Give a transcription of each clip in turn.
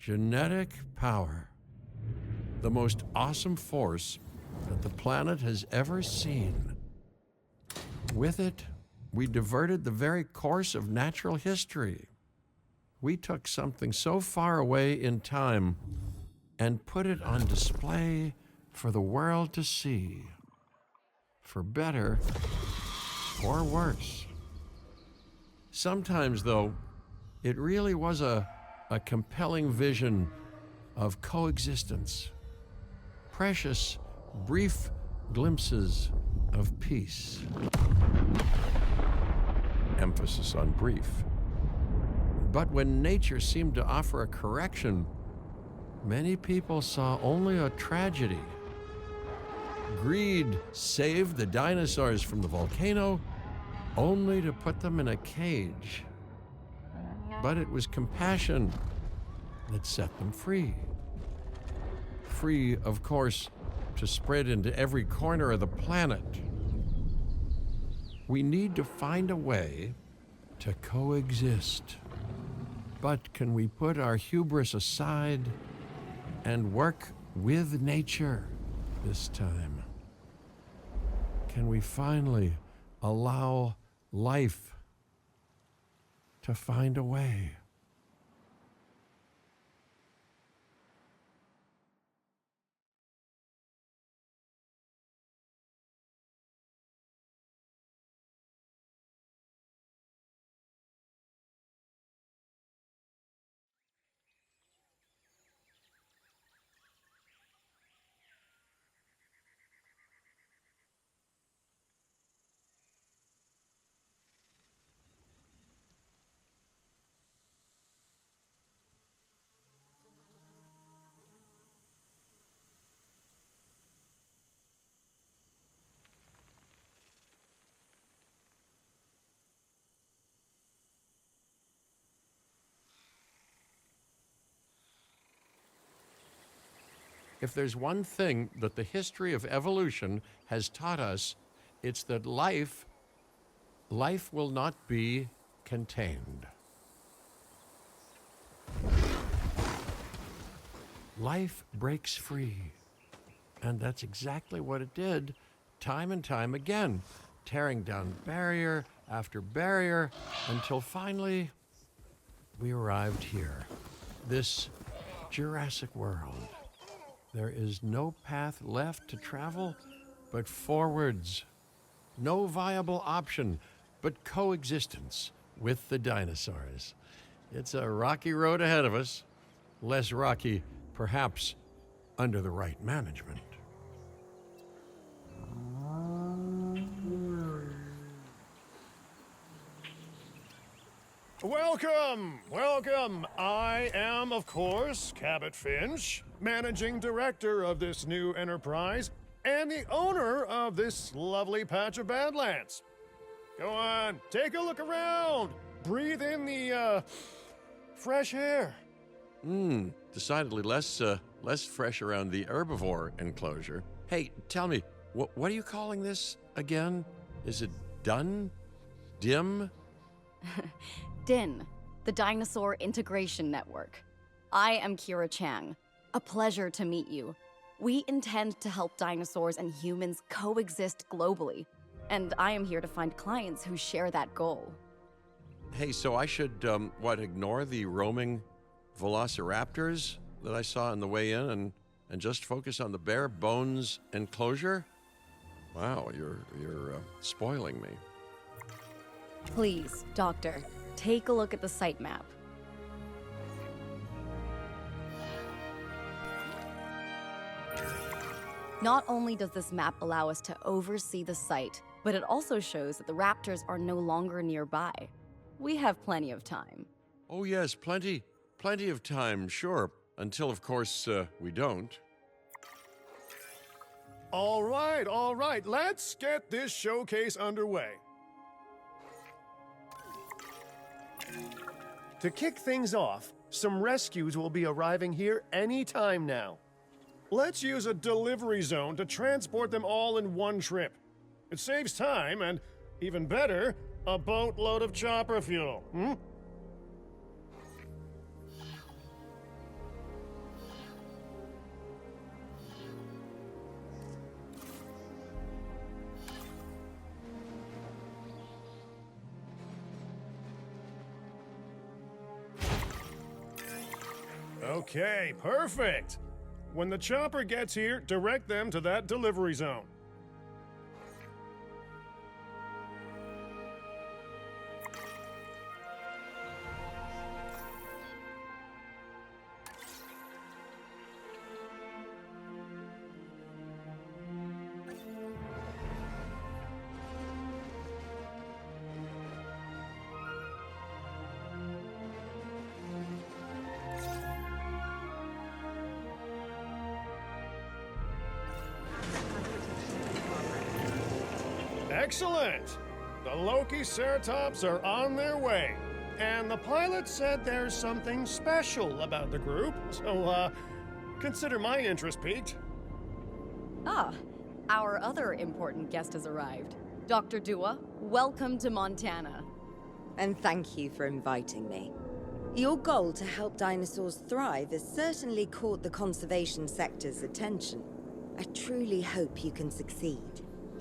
Genetic power. The most awesome force that the planet has ever seen. With it, we diverted the very course of natural history. We took something so far away in time and put it on display for the world to see. For better or worse. Sometimes, though, it really was a compelling vision of coexistence. Precious, brief glimpses of peace. Emphasis on brief. But when nature seemed to offer a correction, many people saw only a tragedy. Greed saved the dinosaurs from the volcano, only to put them in a cage. But it was compassion that set them free. Free, of course, to spread into every corner of the planet. We need to find a way to coexist. But can we put our hubris aside and work with nature this time? Can we finally allow life to find a way? If there's one thing that the history of evolution has taught us, it's that life will not be contained. Life breaks free. And that's exactly what it did, time and time again, tearing down barrier after barrier, until finally we arrived here, this Jurassic world. There is no path left to travel but forwards. No viable option but coexistence with the dinosaurs. It's a rocky road ahead of us. Less rocky, perhaps, under the right management. Welcome, welcome. I am, of course, Cabot Finch, managing director of this new enterprise and the owner of this lovely patch of Badlands. Go on, take a look around. Breathe in the, fresh air. Decidedly less fresh around the herbivore enclosure. Hey, tell me, what are you calling this again? Is it done? Dim? DIN, the Dinosaur Integration Network. I am Kira Chang. A pleasure to meet you. We intend to help dinosaurs and humans coexist globally, and I am here to find clients who share that goal. Hey, so I should, ignore the roaming velociraptors that I saw on the way in and just focus on the bare bones enclosure? Wow, you're spoiling me. Please, Doctor, take a look at the site map. Not only does this map allow us to oversee the site, but it also shows that the raptors are no longer nearby. We have plenty of time. Oh yes, plenty of time, sure. Until, of course, we don't. All right, let's get this showcase underway. To kick things off, some rescues will be arriving here any time now. Let's use a delivery zone to transport them all in one trip. It saves time and, even better, a boatload of chopper fuel. Okay, perfect. When the chopper gets here, direct them to that delivery zone. Excellent! The Loki Ceratops are on their way. And the pilot said there's something special about the group, so, consider my interest piqued. Ah, our other important guest has arrived. Dr. Dua, welcome to Montana. And thank you for inviting me. Your goal to help dinosaurs thrive has certainly caught the conservation sector's attention. I truly hope you can succeed.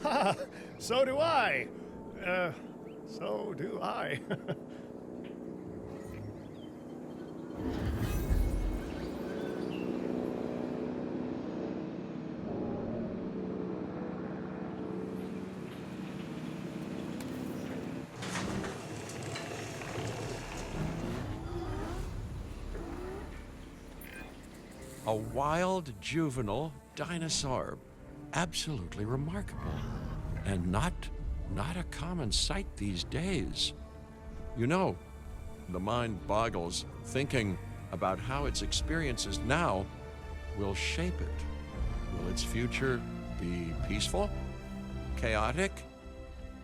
Ha! So do I. So do I. A wild juvenile dinosaur. Absolutely remarkable. And not a common sight these days. You know, the mind boggles thinking about how its experiences now will shape it. Will its future be peaceful? Chaotic?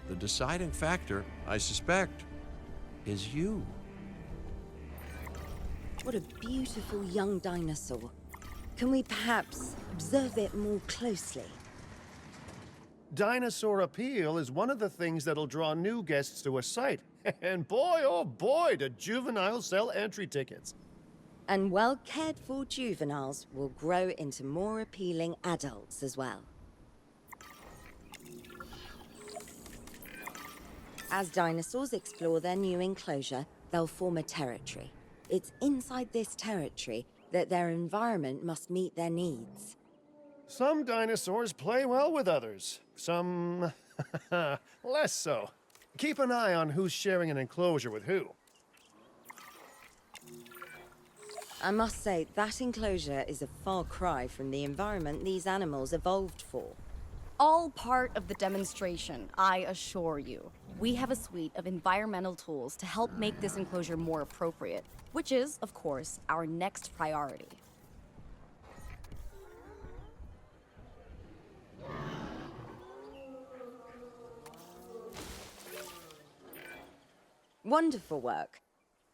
The deciding factor, I suspect, is you. What a beautiful young dinosaur. Can we perhaps observe it more closely? Dinosaur appeal is one of the things that'll draw new guests to a site. And boy, oh boy, do juveniles sell entry tickets. And well-cared-for juveniles will grow into more appealing adults as well. As dinosaurs explore their new enclosure, they'll form a territory. It's inside this territory that their environment must meet their needs. Some dinosaurs play well with others. Some less so. Keep an eye on who's sharing an enclosure with who. I must say, that enclosure is a far cry from the environment these animals evolved for. All part of the demonstration, I assure you. We have a suite of environmental tools to help make this enclosure more appropriate, which is, of course, our next priority. Wonderful work.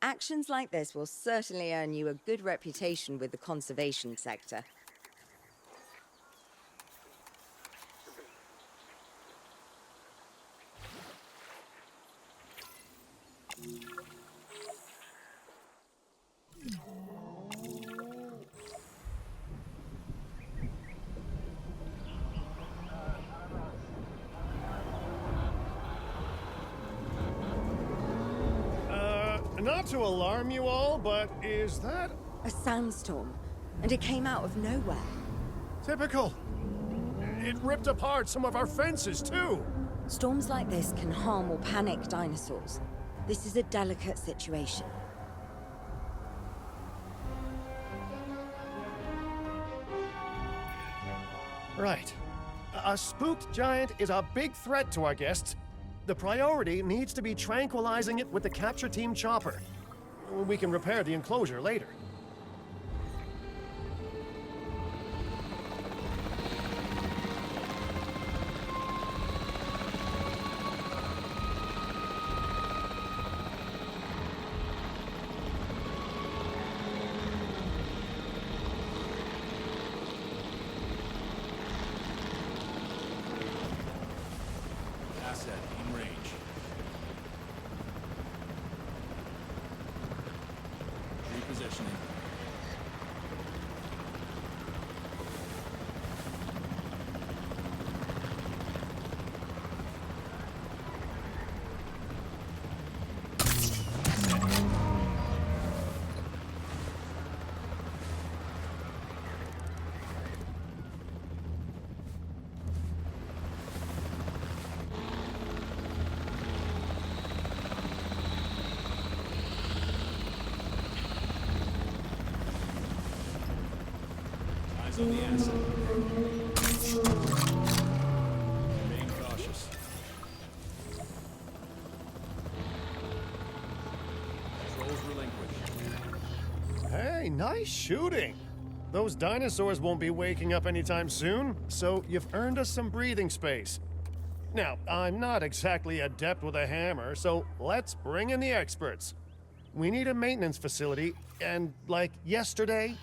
Actions like this will certainly earn you a good reputation with the conservation sector. Not to alarm you all, but is that A sandstorm, and it came out of nowhere. typical? It ripped apart some of our fences, too. Storms like this can harm or panic dinosaurs. This is a delicate situation. Right. A spooked giant is a big threat to our guests. The priority needs to be tranquilizing it with the capture team chopper. We can repair the enclosure later. Asset in range. Repositioning. Eyes on the asset. Remain cautious. Controls relinquished. Hey, nice shooting. Those dinosaurs won't be waking up anytime soon, so you've earned us some breathing space. Now, I'm not exactly adept with a hammer, so let's bring in the experts. We need a maintenance facility, and like yesterday.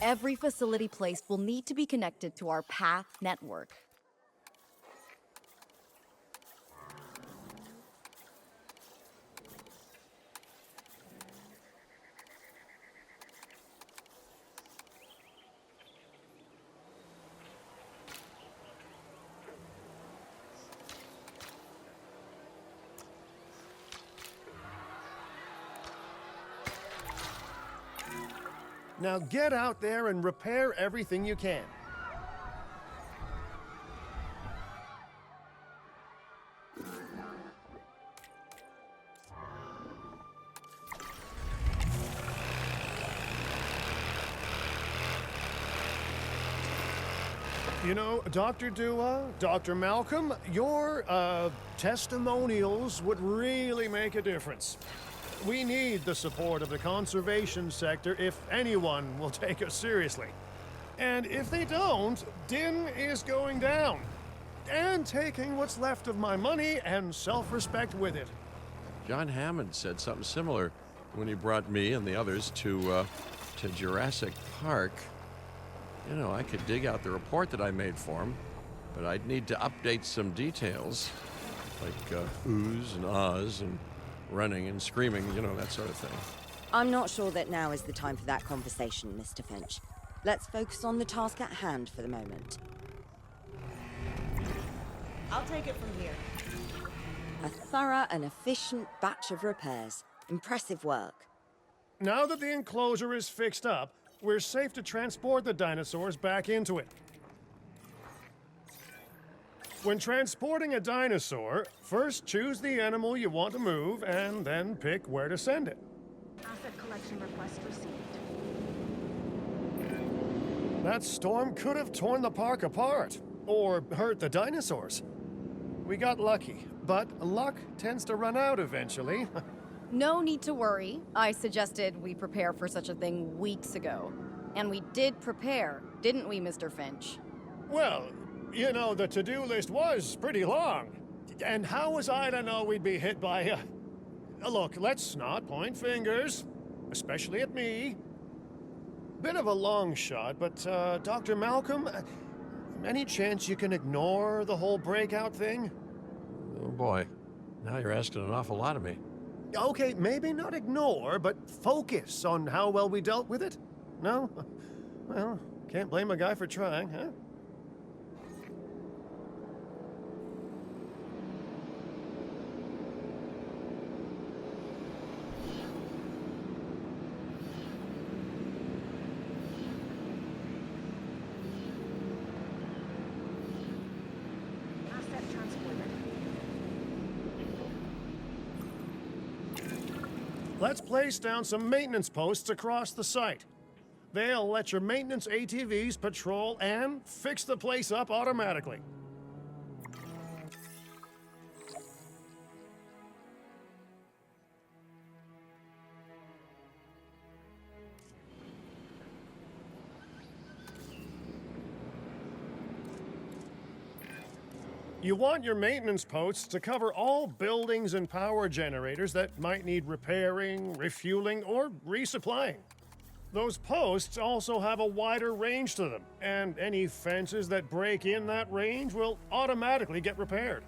Every facility placed will need to be connected to our path network. Now get out there and repair everything you can. You know, Dr. Dua, Dr. Malcolm, your testimonials would really make a difference. We need the support of the conservation sector if anyone will take us seriously. And if they don't, Din is going down. And taking what's left of my money and self-respect with it. John Hammond said something similar when he brought me and the others to Jurassic Park. You know, I could dig out the report that I made for him, but I'd need to update some details, like oohs and ahs and running and screaming, you know, that sort of thing. I'm not sure that now is the time for that conversation, Mr. Finch. Let's focus on the task at hand for the moment. I'll take it from here. A thorough and efficient batch of repairs. Impressive work. Now that the enclosure is fixed up, we're safe to transport the dinosaurs back into it. When transporting a dinosaur, first choose the animal you want to move and then pick where to send it. Asset collection request received. That storm could have torn the park apart or hurt the dinosaurs. We got lucky, but luck tends to run out eventually. No need to worry. I suggested we prepare for such a thing weeks ago. And we did prepare, didn't we, Mr. Finch? Well, you know, the to-do list was pretty long. And how was I to know we'd be hit by look, let's not point fingers, especially at me. Bit of a long shot, but, Dr. Malcolm, any chance you can ignore the whole breakout thing? Oh boy, now you're asking an awful lot of me. Okay, maybe not ignore, but focus on how well we dealt with it? No? Well, can't blame a guy for trying, huh? Asset transported. Let's place down some maintenance posts across the site. They'll let your maintenance ATVs patrol and fix the place up automatically. You want your maintenance posts to cover all buildings and power generators that might need repairing, refueling, or resupplying. Those posts also have a wider range to them, and any fences that break in that range will automatically get repaired.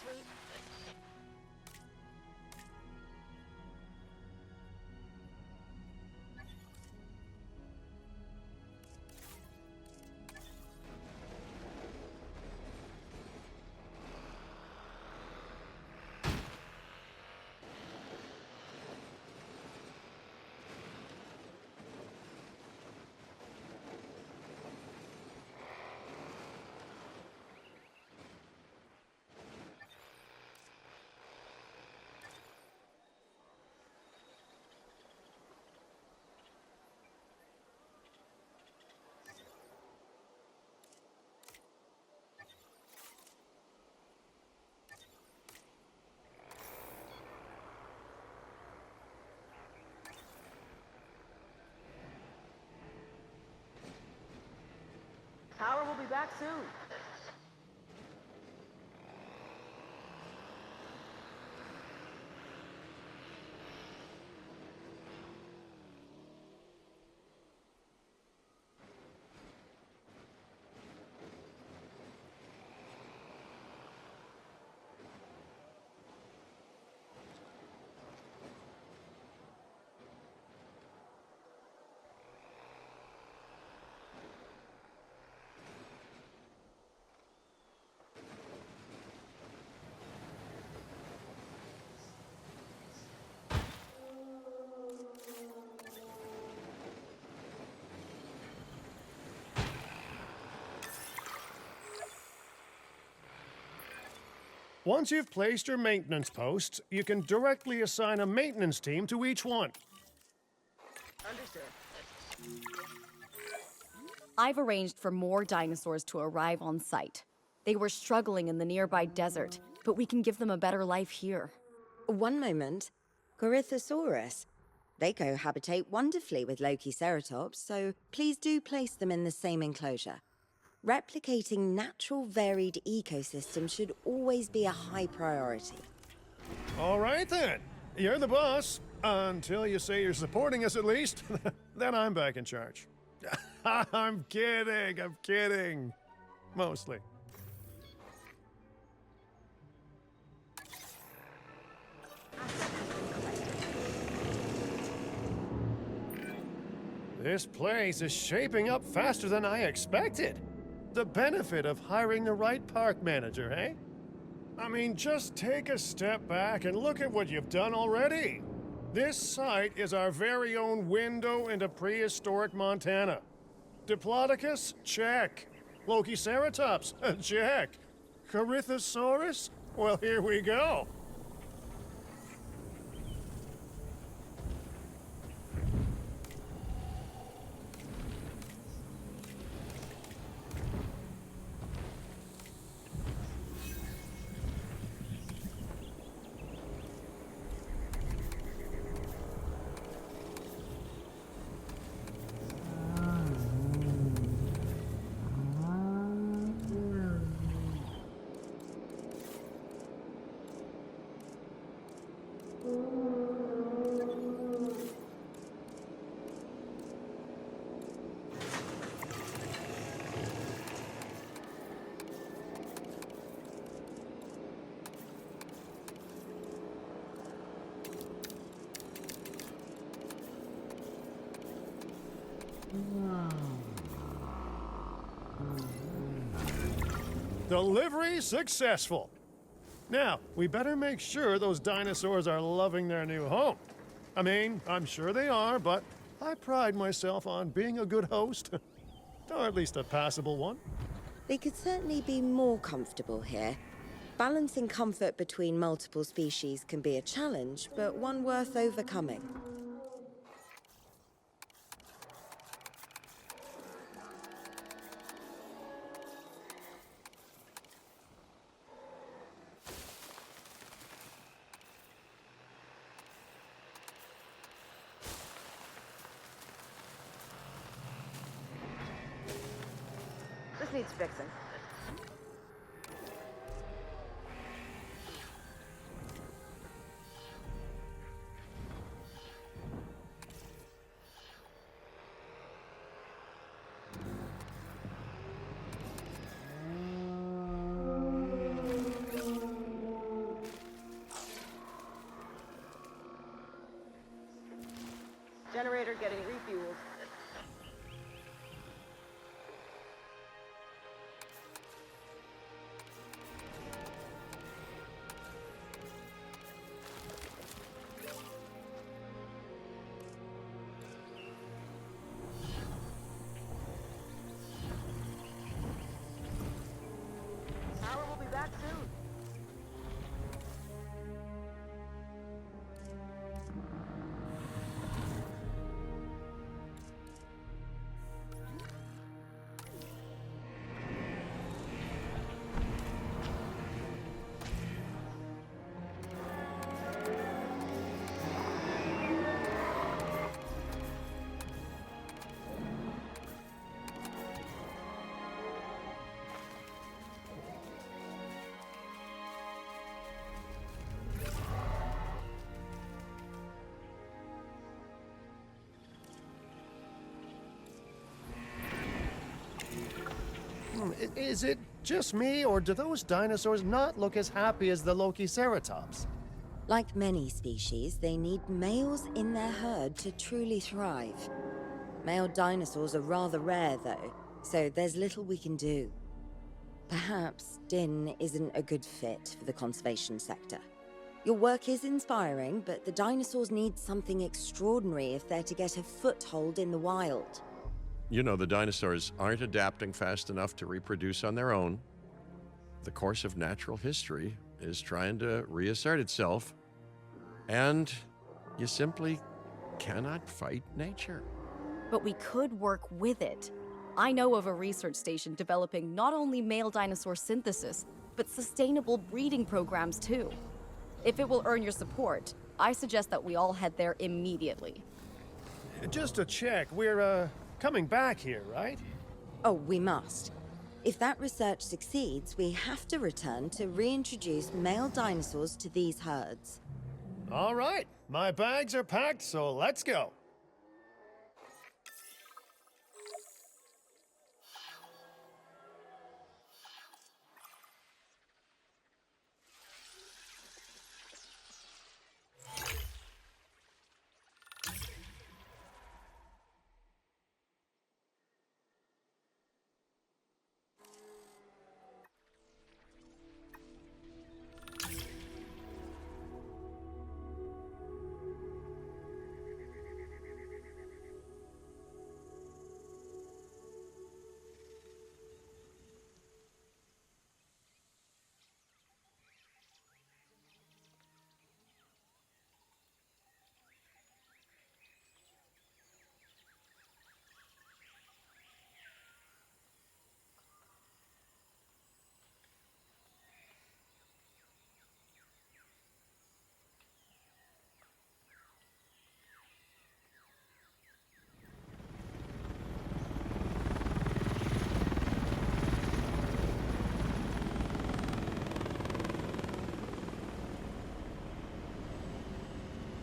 route. Power will be back soon. Once you've placed your maintenance posts, you can directly assign a maintenance team to each one. Understood. I've arranged for more dinosaurs to arrive on site. They were struggling in the nearby desert, but we can give them a better life here. One moment. Corythosaurus. They cohabitate wonderfully with Lokiceratops, so please do place them in the same enclosure. Replicating natural varied ecosystems should always be a high priority. All right then. You're the boss. Until you say you're supporting us at least. Then I'm back in charge. I'm kidding. Mostly. This place is shaping up faster than I expected. The benefit of hiring the right park manager, eh? I mean, just take a step back and look at what you've done already. This site is our very own window into prehistoric Montana. Diplodocus? Check. Lokiceratops? Check. Corythosaurus? Well, here we go. Delivery successful. Now, we better make sure those dinosaurs are loving their new home. I mean, I'm sure they are, but I pride myself on being a good host. Or at least a passable one. They could certainly be more comfortable here. Balancing comfort between multiple species can be a challenge, but one worth overcoming. This needs fixing. Generator getting refueled. Power will be back soon. Is it just me, or do those dinosaurs not look as happy as the Lokiceratops? Like many species, they need males in their herd to truly thrive. Male dinosaurs are rather rare, though, so there's little we can do. Perhaps Din isn't a good fit for the conservation sector. Your work is inspiring, but the dinosaurs need something extraordinary if they're to get a foothold in the wild. You know, the dinosaurs aren't adapting fast enough to reproduce on their own. The course of natural history is trying to reassert itself, and you simply cannot fight nature. But we could work with it. I know of a research station developing not only male dinosaur synthesis, but sustainable breeding programs too. If it will earn your support, I suggest that we all head there immediately. Just to check, we're, coming back here, right? Oh, we must. If that research succeeds, we have to return to reintroduce male dinosaurs to these herds. All right, my bags are packed, so let's go.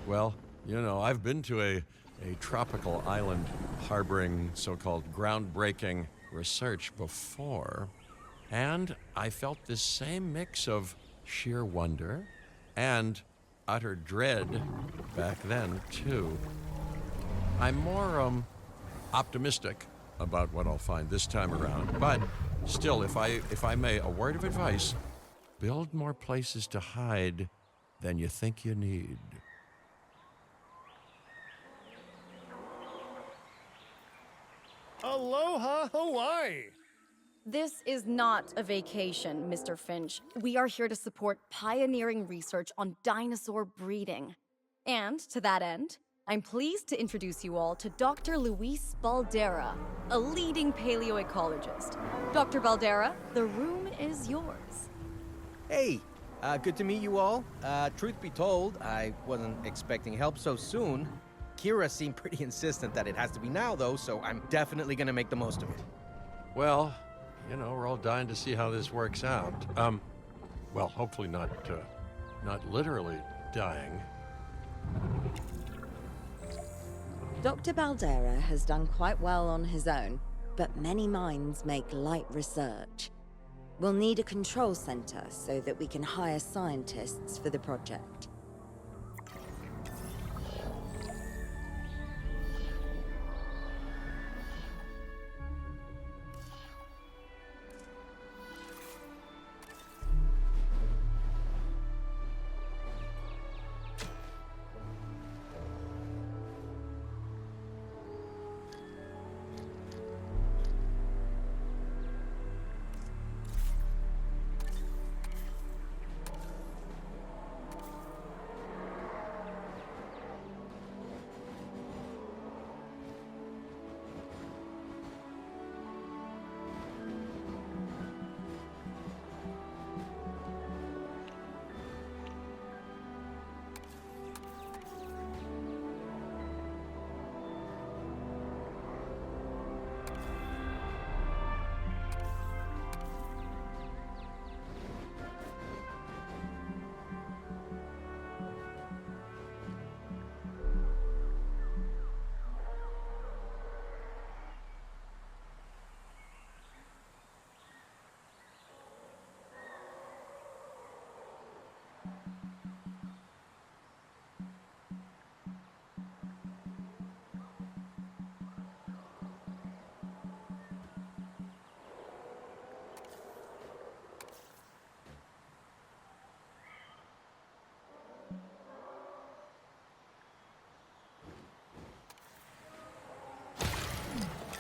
Well, you know, I've been to a tropical island harboring so-called groundbreaking research before, and I felt this same mix of sheer wonder and utter dread back then, too. I'm more optimistic about what I'll find this time around, but still, if I may, a word of advice: build more places to hide than you think you need. Aloha, Hawaii! This is not a vacation, Mr. Finch. We are here to support pioneering research on dinosaur breeding. And to that end, I'm pleased to introduce you all to Dr. Luis Baldera, a leading paleoecologist. Dr. Baldera, the room is yours. Hey, good to meet you all. Truth be told, I wasn't expecting help so soon. Kira seemed pretty insistent that it has to be now, though, so I'm definitely gonna make the most of it. Well, you know, we're all dying to see how this works out. Well, hopefully not literally dying. Dr. Baldera has done quite well on his own, but many minds make light research. We'll need a control center so that we can hire scientists for the project.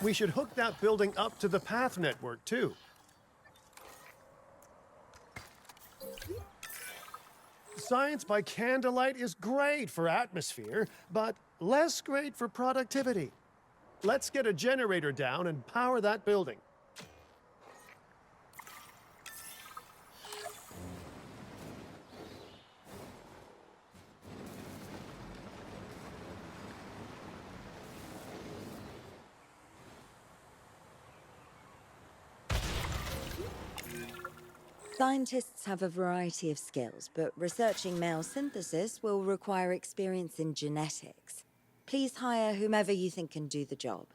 We should hook that building up to the path network, too. Science by candlelight is great for atmosphere, but less great for productivity. Let's get a generator down and power that building. Scientists have a variety of skills, but researching male synthesis will require experience in genetics. Please hire whomever you think can do the job.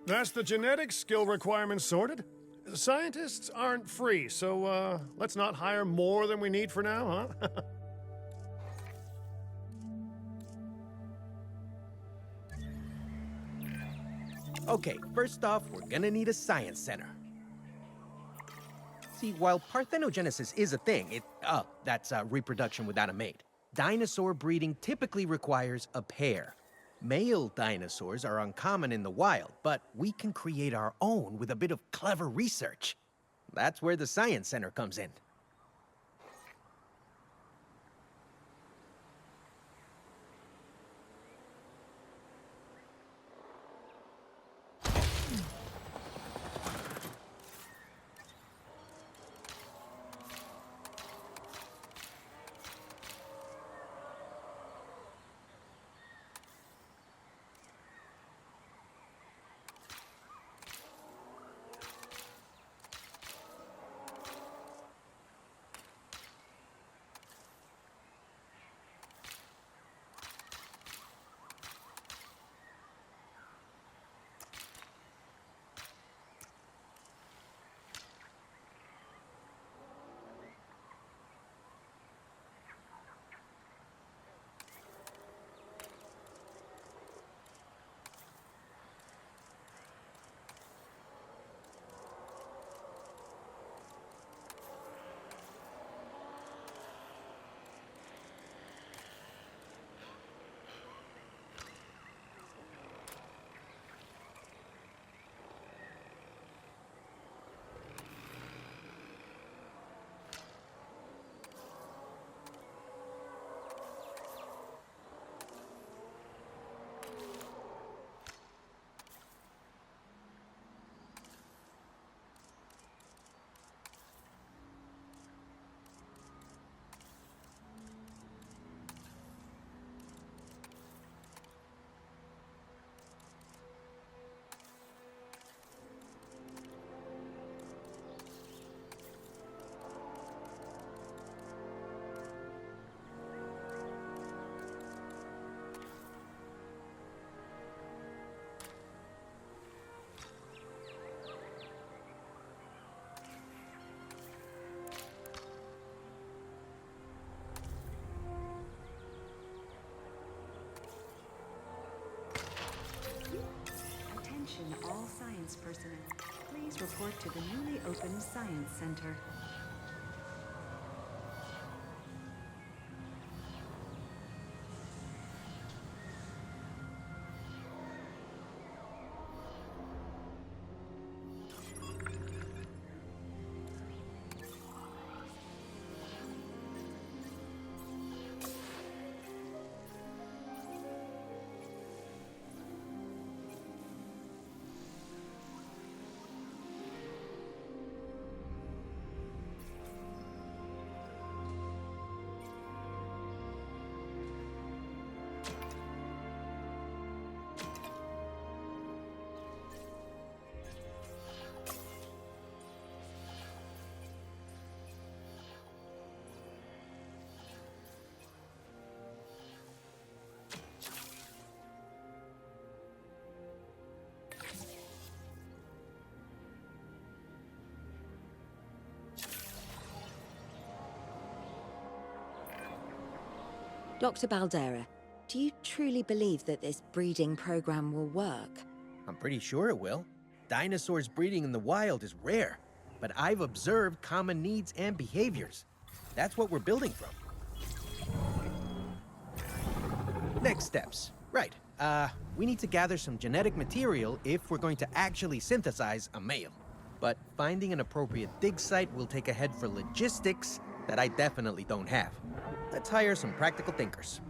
That's the genetic skill requirements sorted. Scientists aren't free, so let's not hire more than we need for now, huh? Okay, first off, we're gonna need a science center. See, while parthenogenesis is a thing, that's reproduction without a mate. Dinosaur breeding typically requires a pair. Male dinosaurs are uncommon in the wild, but we can create our own with a bit of clever research. That's where the science center comes in. Attention all science personnel. Please report to the newly opened Science Center. Dr. Baldera, do you truly believe that this breeding program will work? I'm pretty sure it will. Dinosaurs breeding in the wild is rare, but I've observed common needs and behaviors. That's what we're building from. Next steps. Right. We need to gather some genetic material if we're going to actually synthesize a male. But finding an appropriate dig site will take a head for logistics that I definitely don't have. Let's hire some practical thinkers.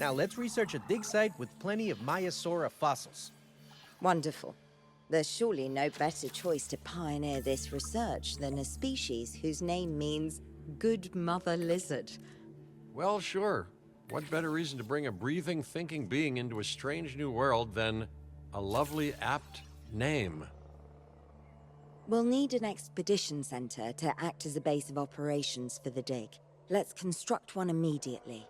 Now let's research a dig site with plenty of Maiasaura fossils. Wonderful. There's surely no better choice to pioneer this research than a species whose name means good mother lizard. Well, sure. What better reason to bring a breathing, thinking being into a strange new world than a lovely, apt name? We'll need an expedition center to act as a base of operations for the dig. Let's construct one immediately.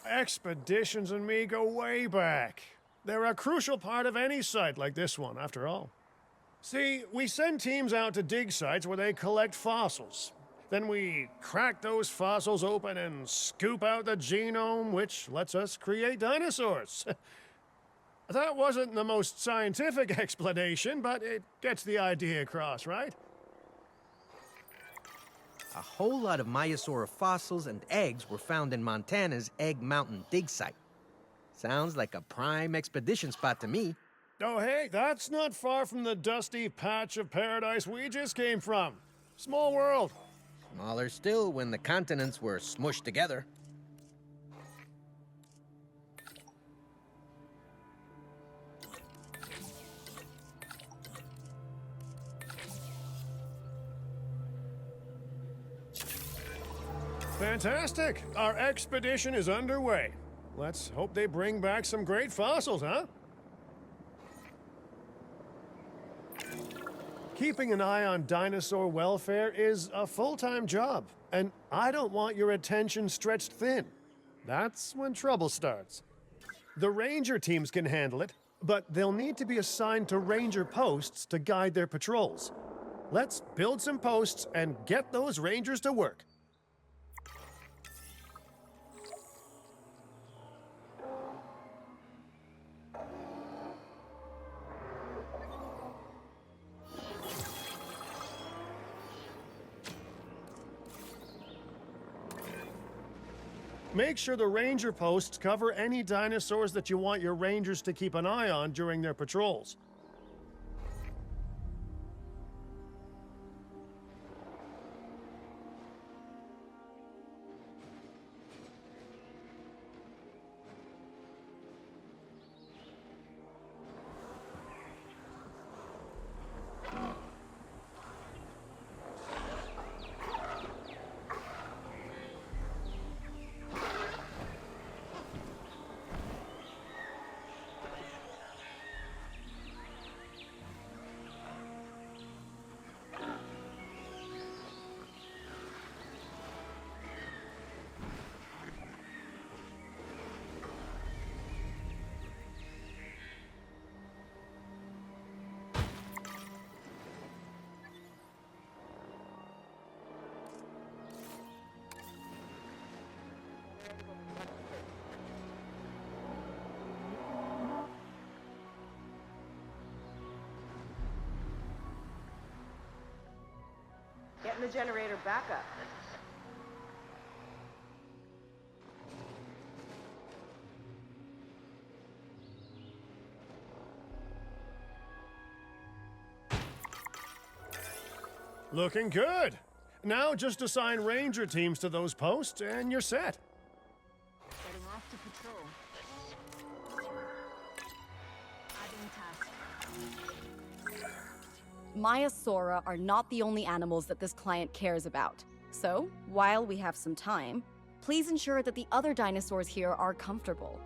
Expeditions and me go way back. They're a crucial part of any site like this one, after all. See, we send teams out to dig sites where they collect fossils. Then we crack those fossils open and scoop out the genome, which lets us create dinosaurs. That wasn't the most scientific explanation, but it gets the idea across, right? A whole lot of Maiasaura fossils and eggs were found in Montana's Egg Mountain dig site. Sounds like a prime expedition spot to me. Oh, hey, that's not far from the dusty patch of paradise we just came from. Small world. Smaller still when the continents were smushed together. Fantastic. Our expedition is underway. Let's hope they bring back some great fossils, huh? Keeping an eye on dinosaur welfare is a full-time job, and I don't want your attention stretched thin. That's when trouble starts. The ranger teams can handle it, but they'll need to be assigned to ranger posts to guide their patrols. Let's build some posts and get those rangers to work. Make sure the ranger posts cover any dinosaurs that you want your rangers to keep an eye on during their patrols. Getting the generator back up. Looking good. Now just assign ranger teams to those posts and you're set. Setting off to patrol. Adding task. Maiasaura are not the only animals that this client cares about. So, while we have some time, please ensure that the other dinosaurs here are comfortable.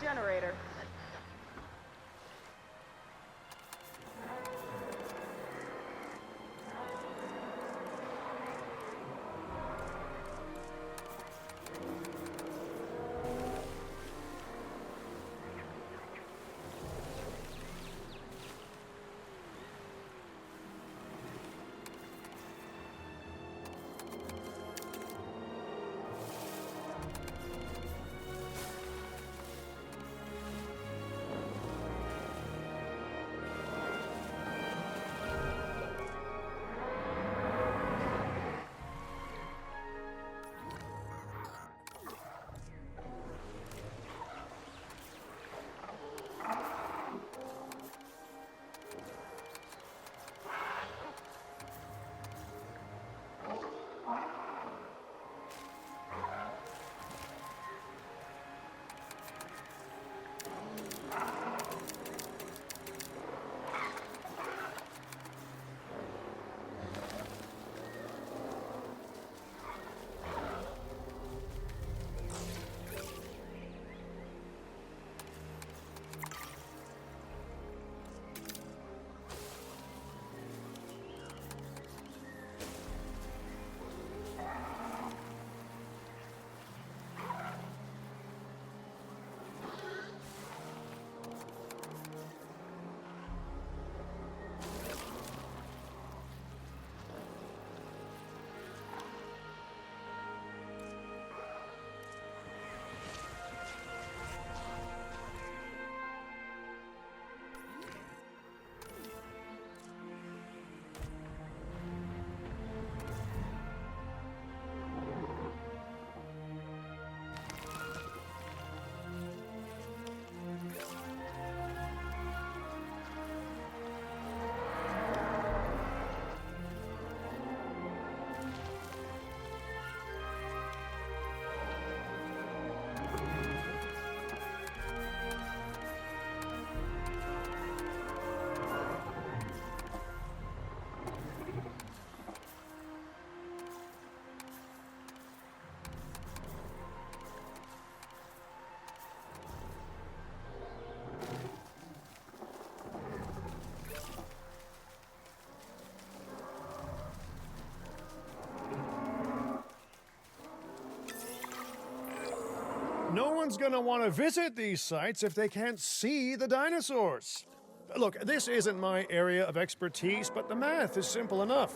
generator. No one's gonna want to visit these sites if they can't see the dinosaurs. Look, this isn't my area of expertise, but the math is simple enough.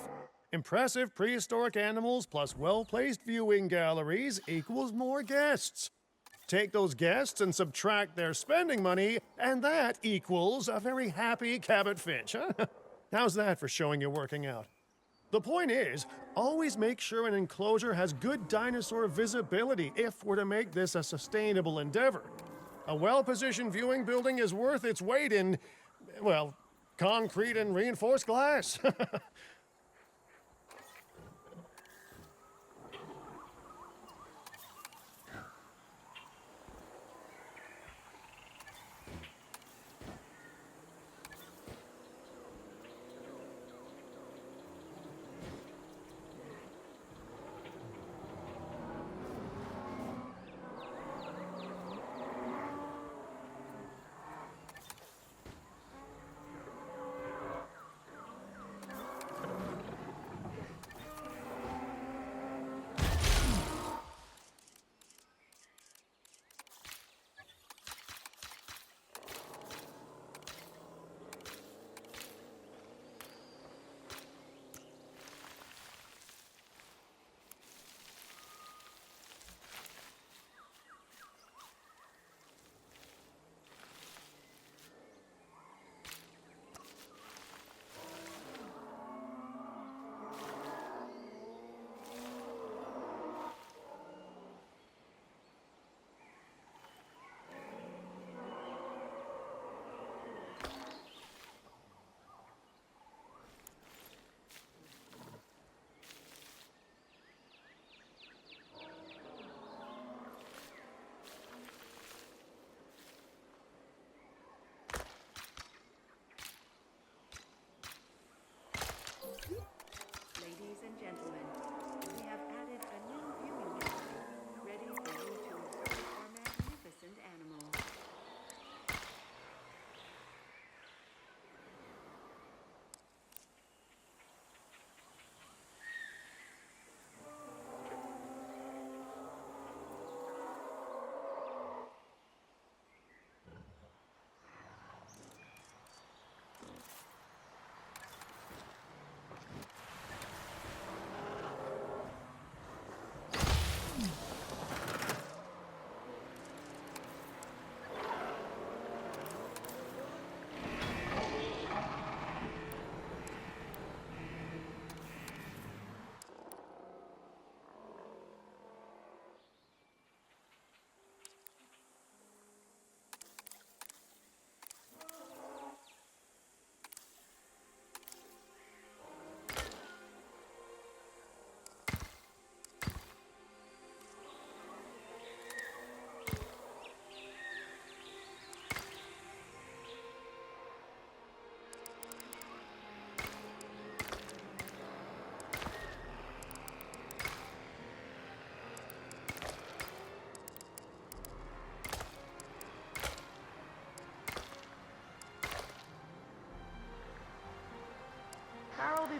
Impressive prehistoric animals plus well-placed viewing galleries equals more guests. Take those guests and subtract their spending money, and that equals a very happy Cabot Finch, huh? How's that for showing you're working out? The point is, always make sure an enclosure has good dinosaur visibility if we're to make this a sustainable endeavor. A well-positioned viewing building is worth its weight in, well, concrete and reinforced glass.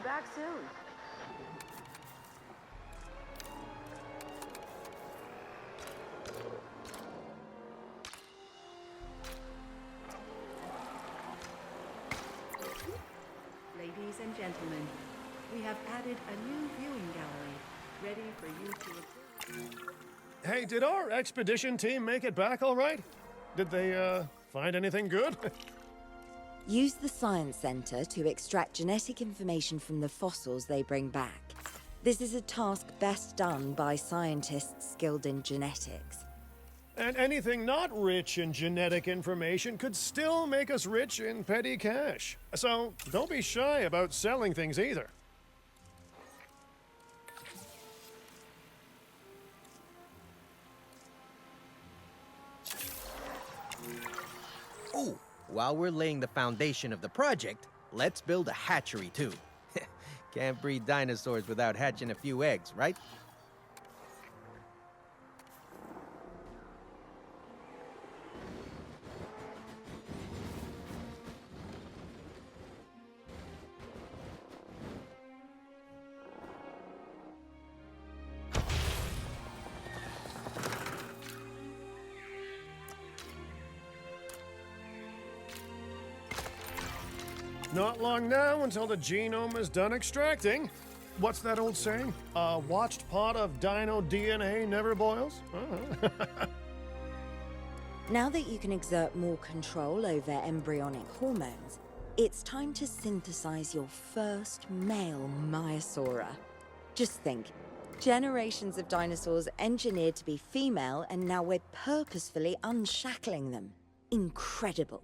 back soon. Ladies and gentlemen, we have added a new viewing gallery, ready for you to observe. Hey, did our expedition team make it back all right? Did they, find anything good? Use the Science Center to extract genetic information from the fossils they bring back. This is a task best done by scientists skilled in genetics. And anything not rich in genetic information could still make us rich in petty cash. So don't be shy about selling things either. Ooh, while we're laying the foundation of the project, let's build a hatchery too. Can't breed dinosaurs without hatching a few eggs, right? Not long now until the genome is done extracting. What's that old saying? A watched pot of dino DNA never boils? Now that you can exert more control over embryonic hormones, it's time to synthesize your first male Maiasaura. Just think, generations of dinosaurs engineered to be female, and now we're purposefully unshackling them. Incredible.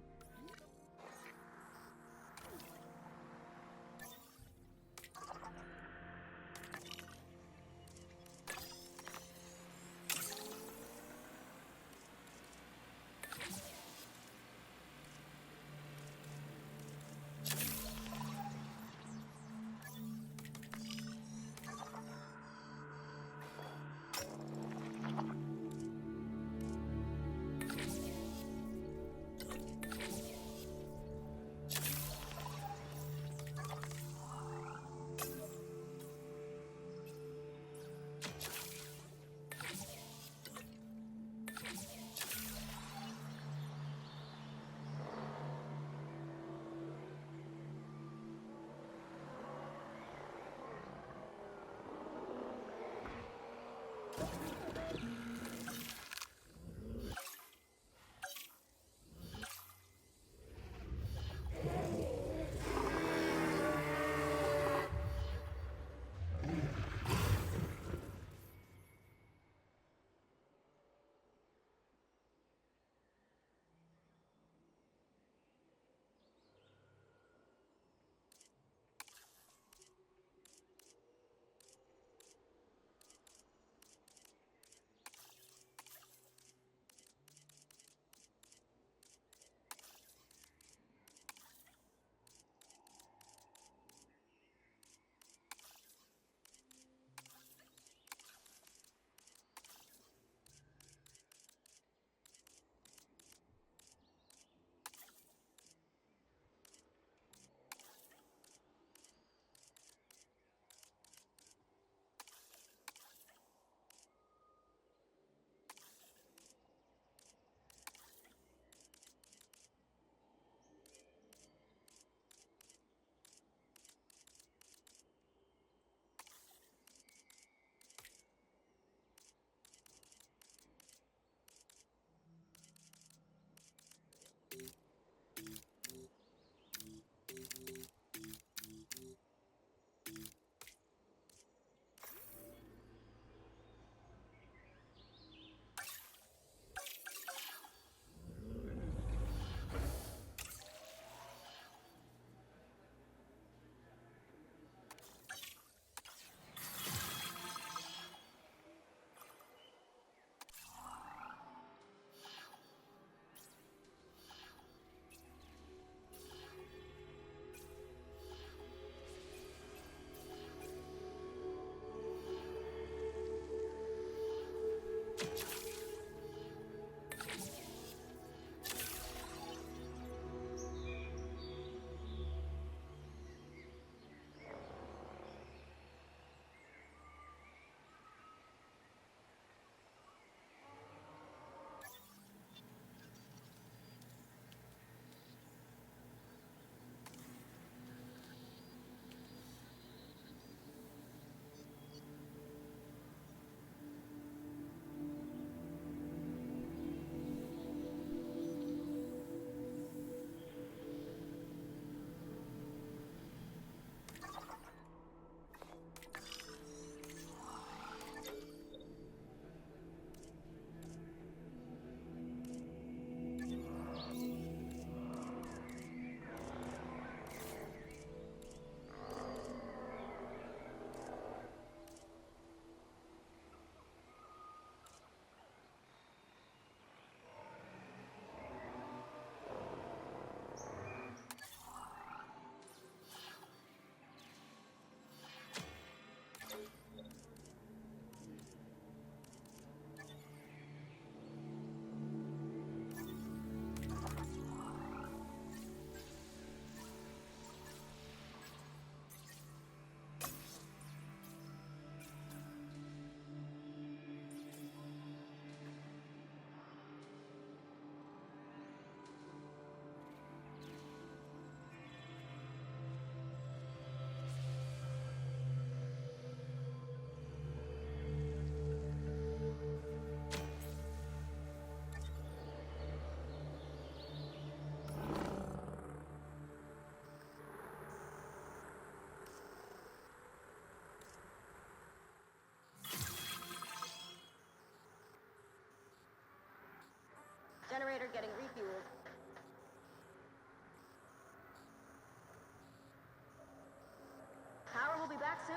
Generator getting refueled. Power will be back soon.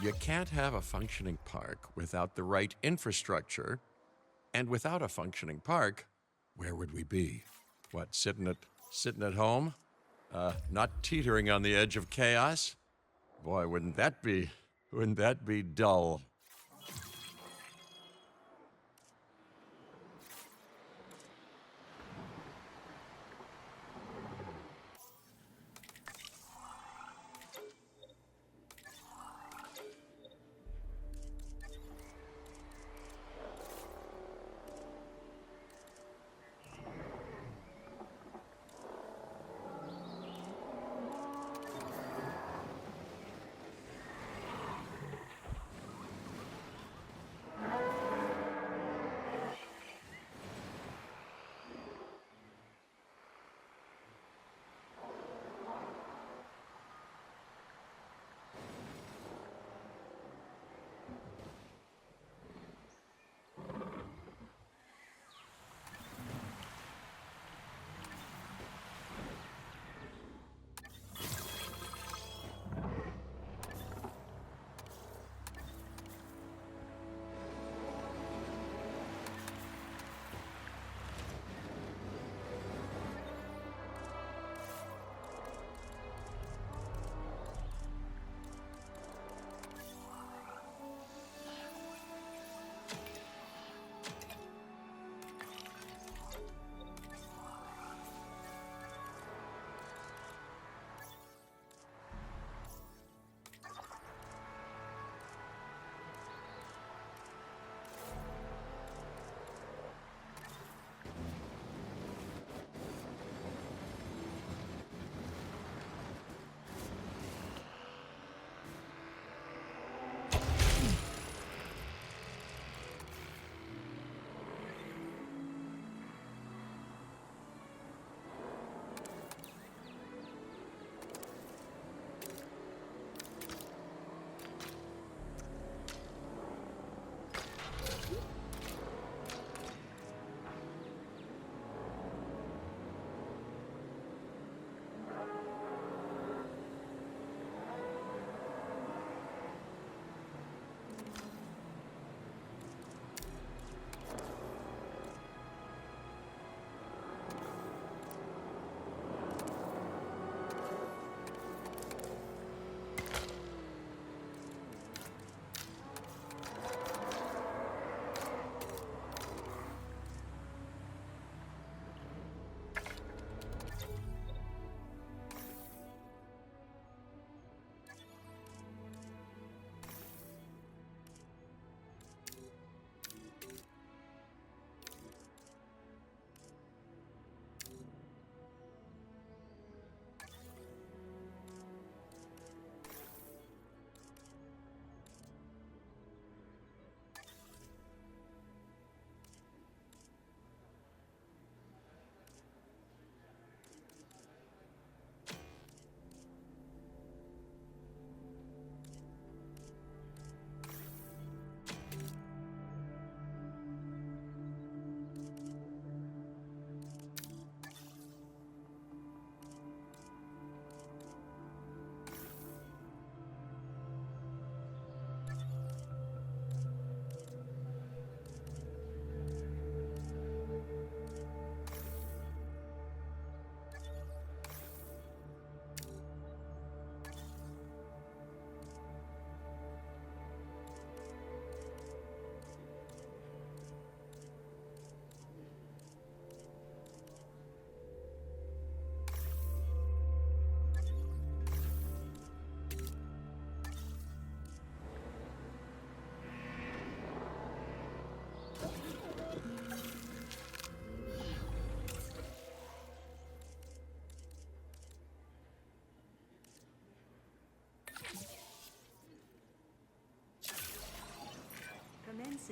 You can't have a functioning park without the right infrastructure. And without a functioning park, where would we be? What, sitting at home? Not teetering on the edge of chaos? Boy, wouldn't that be dull?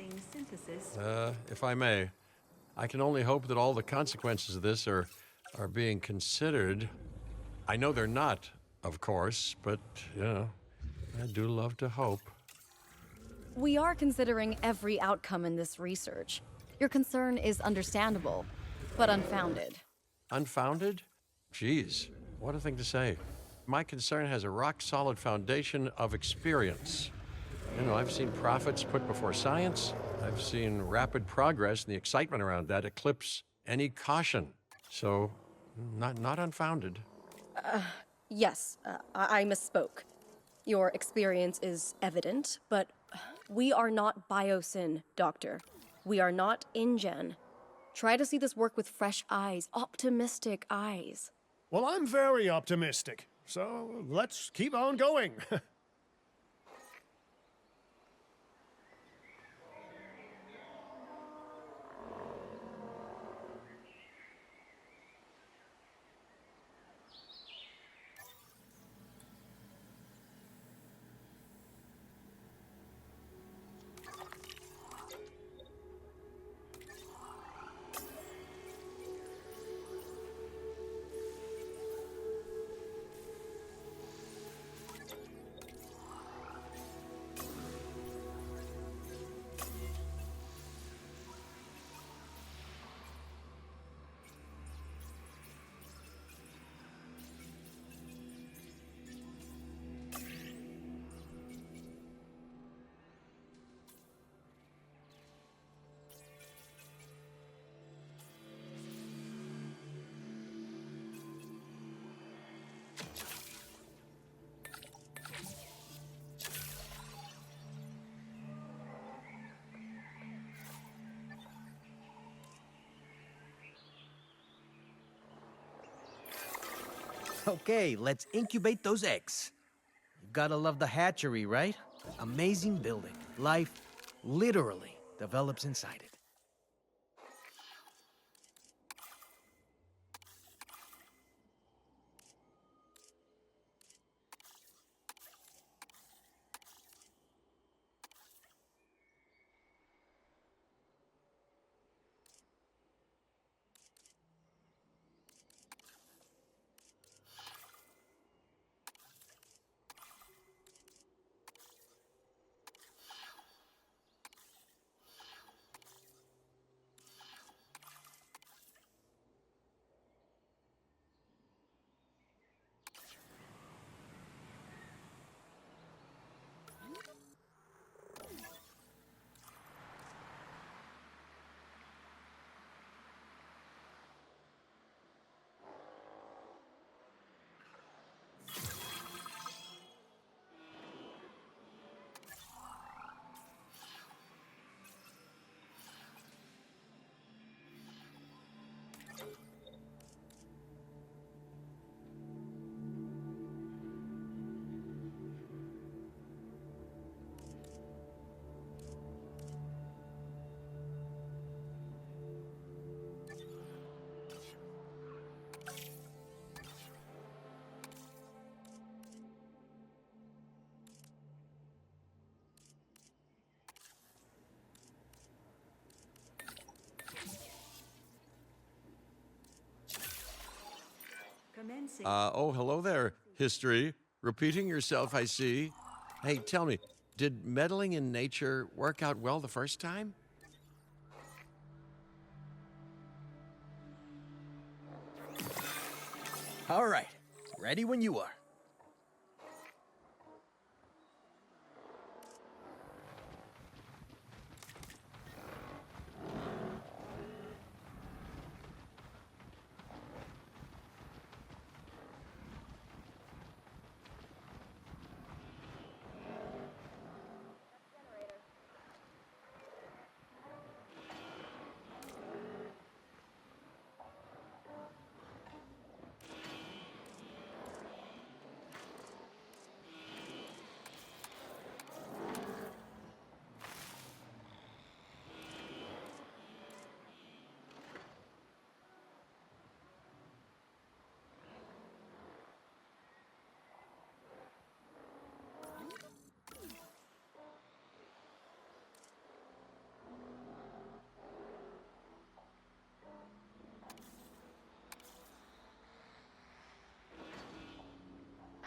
Commencing synthesis. If I may, I can only hope that all the consequences of this are being considered. I know they're not, of course, but, you know, I do love to hope. We are considering every outcome in this research. Your concern is understandable, but unfounded. Unfounded? Geez, what a thing to say. My concern has a rock-solid foundation of experience. You know, I've seen profits put before science. I've seen rapid progress, and the excitement around that eclipse any caution. So, not unfounded. Yes, I misspoke. Your experience is evident, but we are not Biosyn, Doctor. We are not InGen. Try to see this work with fresh eyes, optimistic eyes. Well, I'm very optimistic, so let's keep on going. Okay, let's incubate those eggs. You gotta love the hatchery, right? Amazing building. Life literally develops inside it. Commencing. Oh, hello there, history. Repeating yourself, I see. Hey, tell me, did meddling in nature work out well the first time? All right, ready when you are.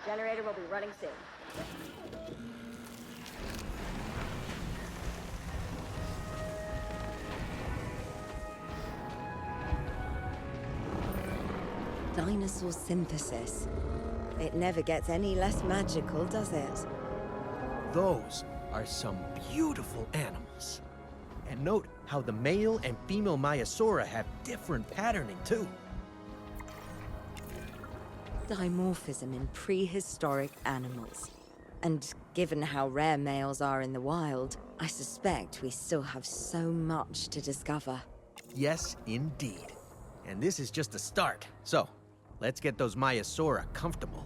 Generator will be running soon. Dinosaur synthesis. It never gets any less magical, does it? Those are some beautiful animals. And note how the male and female Maiasaura have different patterning, too. Dimorphism in prehistoric animals. And given how rare males are in the wild, I suspect we still have so much to discover. Yes, indeed. And this is just the start. So, let's get those Maiasaura comfortable.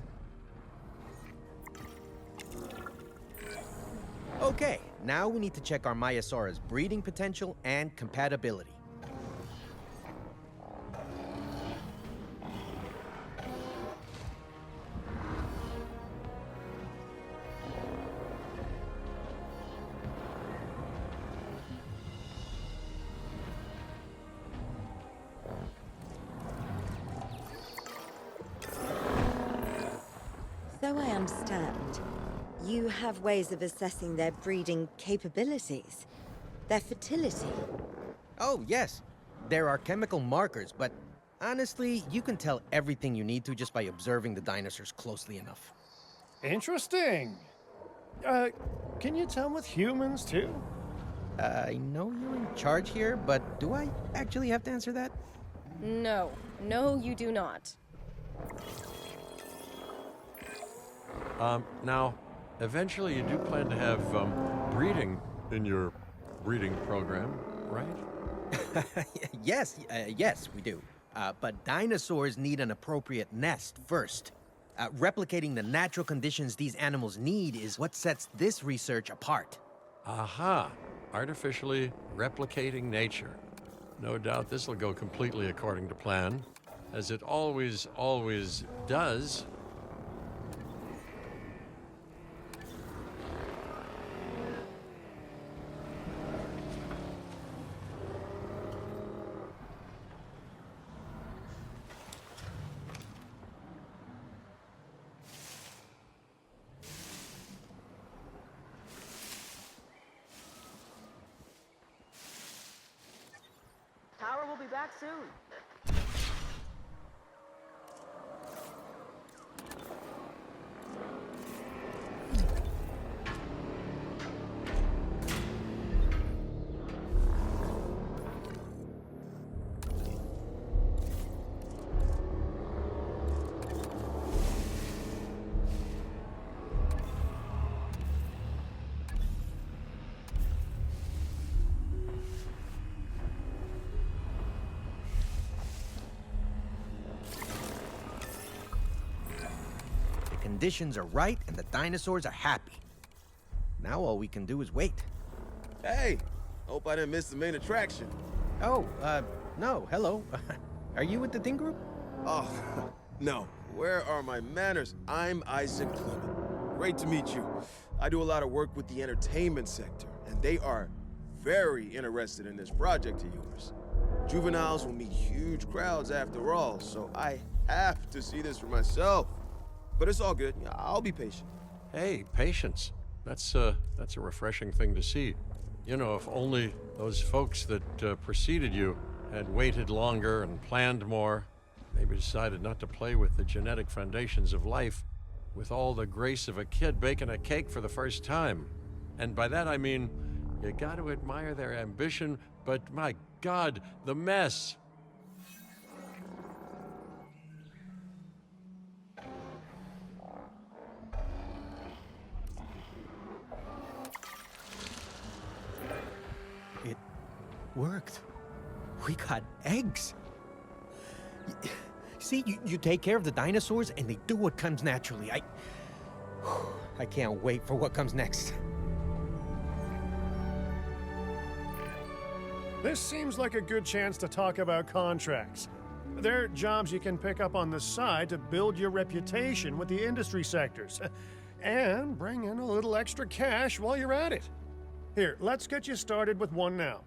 Okay, now we need to check our Maiasaura's breeding potential and compatibility. So I understand, you have ways of assessing their breeding capabilities, their fertility. Oh, yes. There are chemical markers, but honestly, you can tell everything you need to just by observing the dinosaurs closely enough. Interesting. Can you tell with humans too? I know you're in charge here, but do I actually have to answer that? No. No, you do not. Now, eventually you do plan to have breeding in your breeding program, right? Yes, we do. But dinosaurs need an appropriate nest first. Replicating the natural conditions these animals need is what sets this research apart. Aha! Artificially replicating nature. No doubt this will go completely according to plan, as it always does. Tower will be back soon. The conditions are right and the dinosaurs are happy. Now all we can do is wait. Hey, hope I didn't miss the main attraction. Oh, no, hello. Are you with the Thing Group? Oh, no. Where are my manners? I'm Isaac Clement. Great to meet you. I do a lot of work with the entertainment sector, and they are very interested in this project of yours. Juveniles will meet huge crowds after all, so I have to see this for myself. But it's all good. I'll be patient. Hey, patience. That's a refreshing thing to see. You know, if only those folks that preceded you had waited longer and planned more, maybe decided not to play with the genetic foundations of life with all the grace of a kid baking a cake for the first time. And by that I mean, you got to admire their ambition, but my God, the mess. It worked. We got eggs. See, you take care of the dinosaurs and they do what comes naturally. I can't wait for what comes next. This seems like a good chance to talk about contracts. They're jobs you can pick up on the side to build your reputation with the industry sectors. And bring in a little extra cash while you're at it. Here, let's get you started with one now.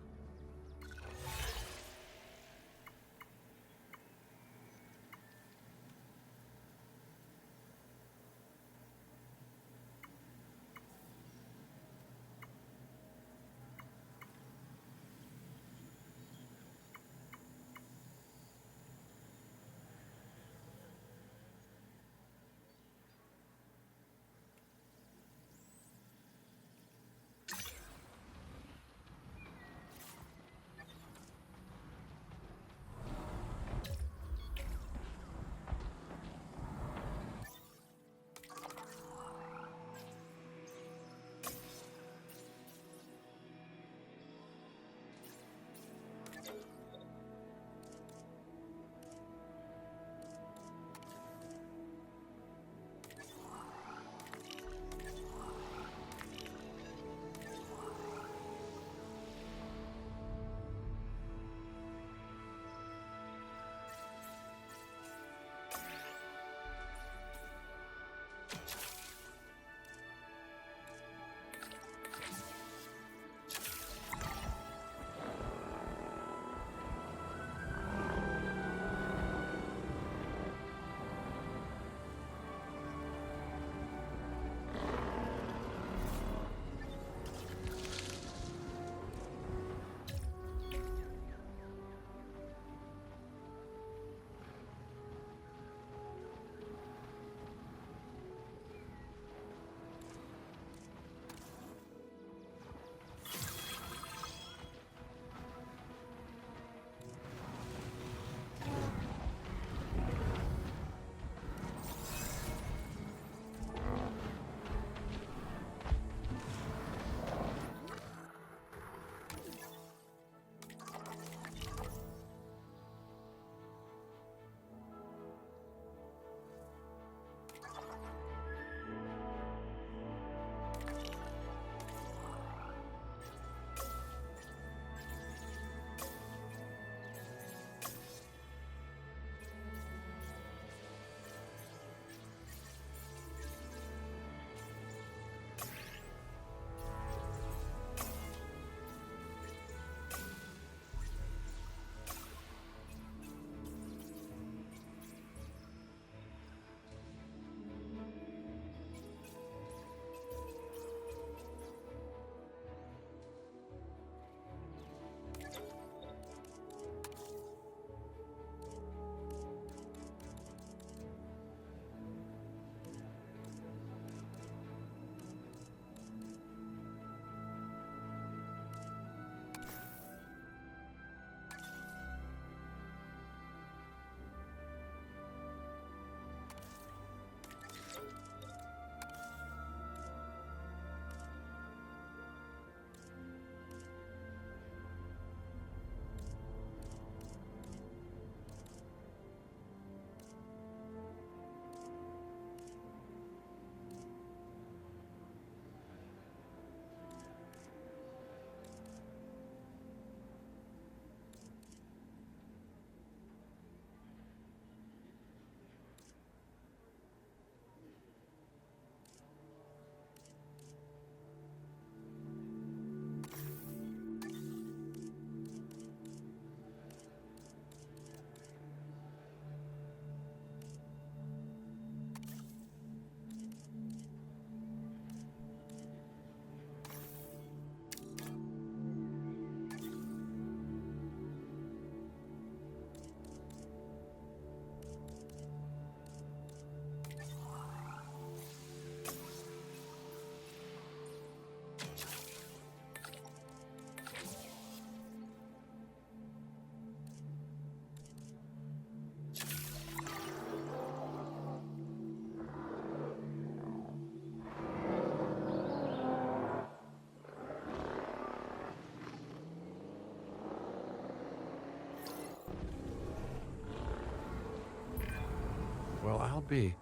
be.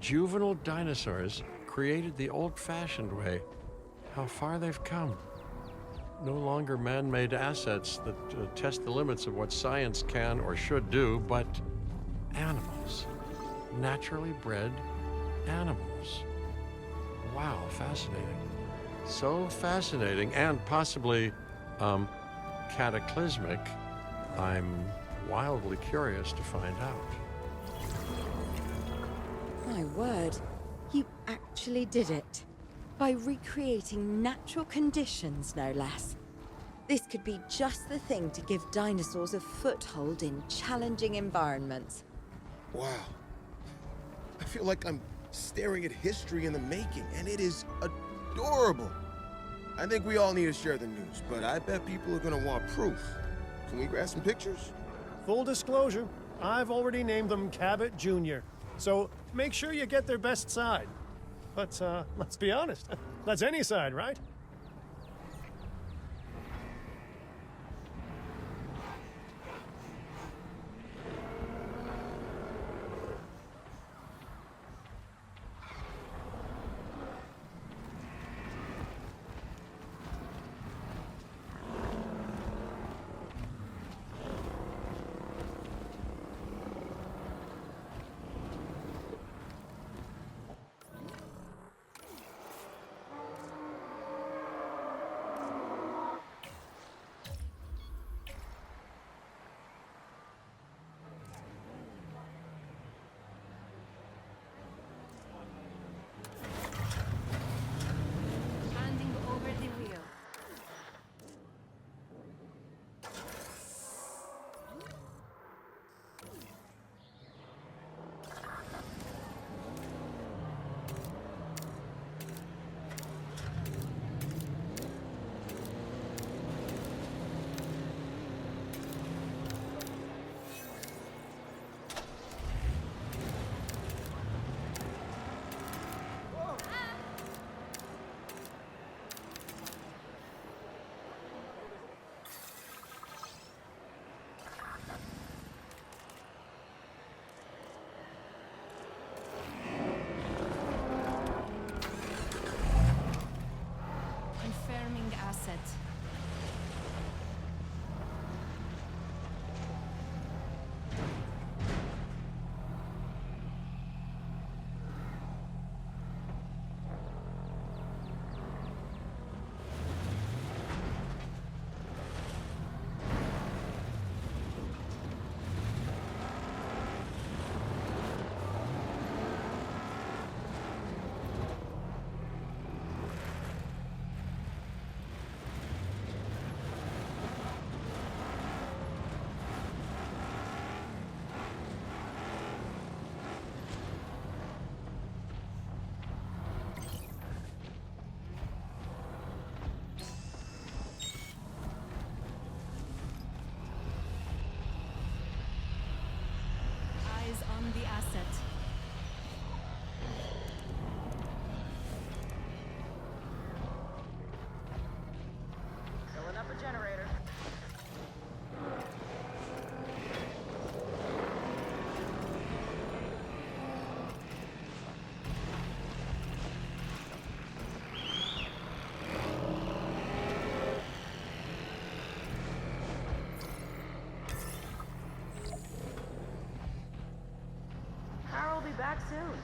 Juvenile dinosaurs created the old-fashioned way. How far they've come. No longer man-made assets that test the limits of what science can or should do, but animals. Naturally bred animals. Wow, fascinating. So fascinating and possibly, cataclysmic. I'm wildly curious to find out. My word, you actually did it. By recreating natural conditions, no less. This could be just the thing to give dinosaurs a foothold in challenging environments. Wow. I feel like I'm staring at history in the making, and it is adorable. I think we all need to share the news, but I bet people are gonna want proof. Can we grab some pictures? Full disclosure, I've already named them Cabot Jr., so make sure you get their best side. But let's be honest, that's any side, right? Handing over the wheel. Confirming asset. Eyes on the asset. Filling up a generator. Power will be back soon.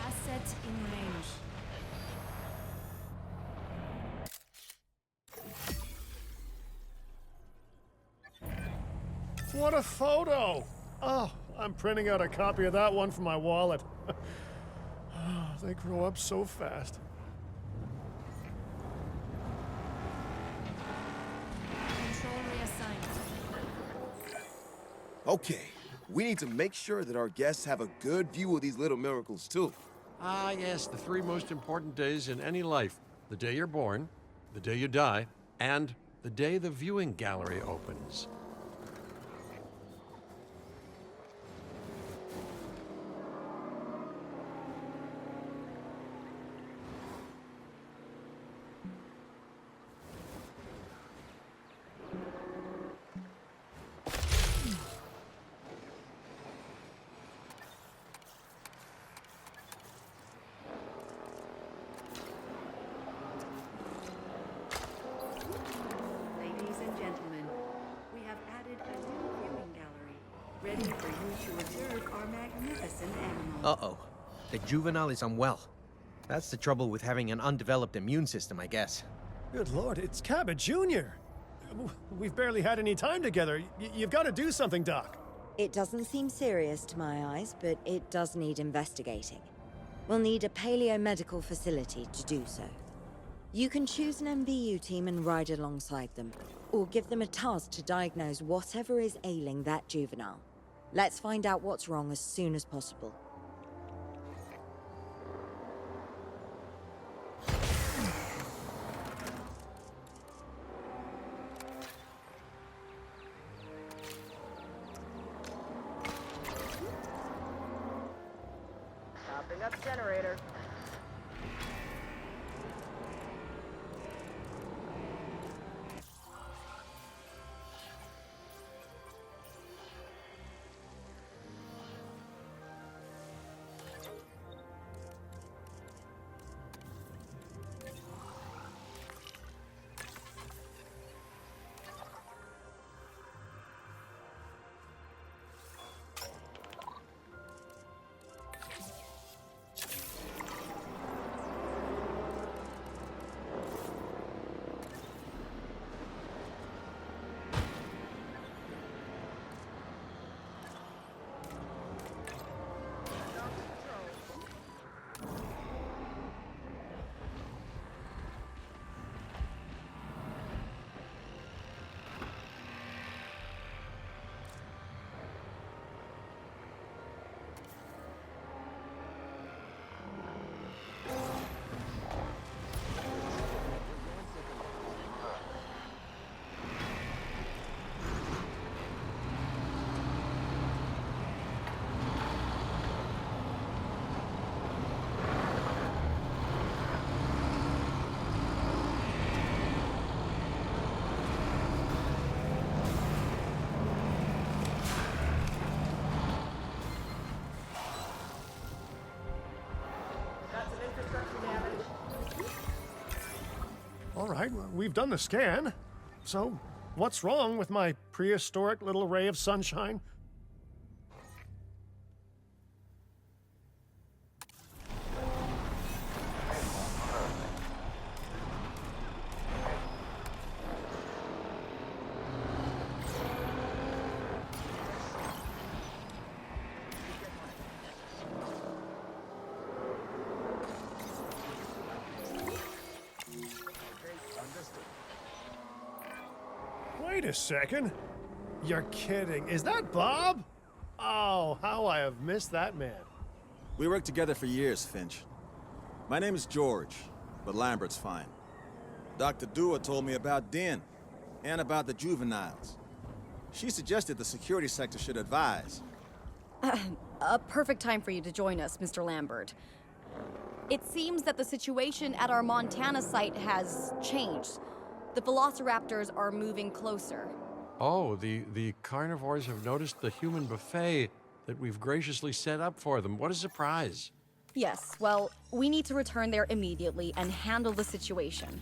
Asset in range. What a photo! Oh, I'm printing out a copy of that one for my wallet. Oh, they grow up so fast. Okay, we need to make sure that our guests have a good view of these little miracles, too. Ah, yes, the three most important days in any life: the day you're born, the day you die, and the day the viewing gallery opens. Ladies and gentlemen, we have added a new viewing gallery, ready for you to observe our magnificent animals. Uh-oh. The juvenile is unwell. That's the trouble with having an undeveloped immune system, I guess. Good lord, it's Cabot Jr. We've barely had any time together. You've got to do something, Doc. It doesn't seem serious to my eyes, but it does need investigating. We'll need a paleomedical facility to do so. You can choose an MVU team and ride alongside them, or give them a task to diagnose whatever is ailing that juvenile. Let's find out what's wrong as soon as possible. Topping up generator. Got some infrastructure damage. All right, well, we've done the scan. So, what's wrong with my prehistoric little ray of sunshine? Wait a second. You're kidding. Is that Bob? Oh, how I have missed that man. We worked together for years, Finch. My name is George, but Lambert's fine. Dr. Dua told me about Den, and about the juveniles. She suggested the security sector should advise. A perfect time for you to join us, Mr. Lambert. It seems that the situation at our Montana site has changed. The velociraptors are moving closer. Oh, the carnivores have noticed the human buffet that we've graciously set up for them. What a surprise. Yes, well, we need to return there immediately and handle the situation.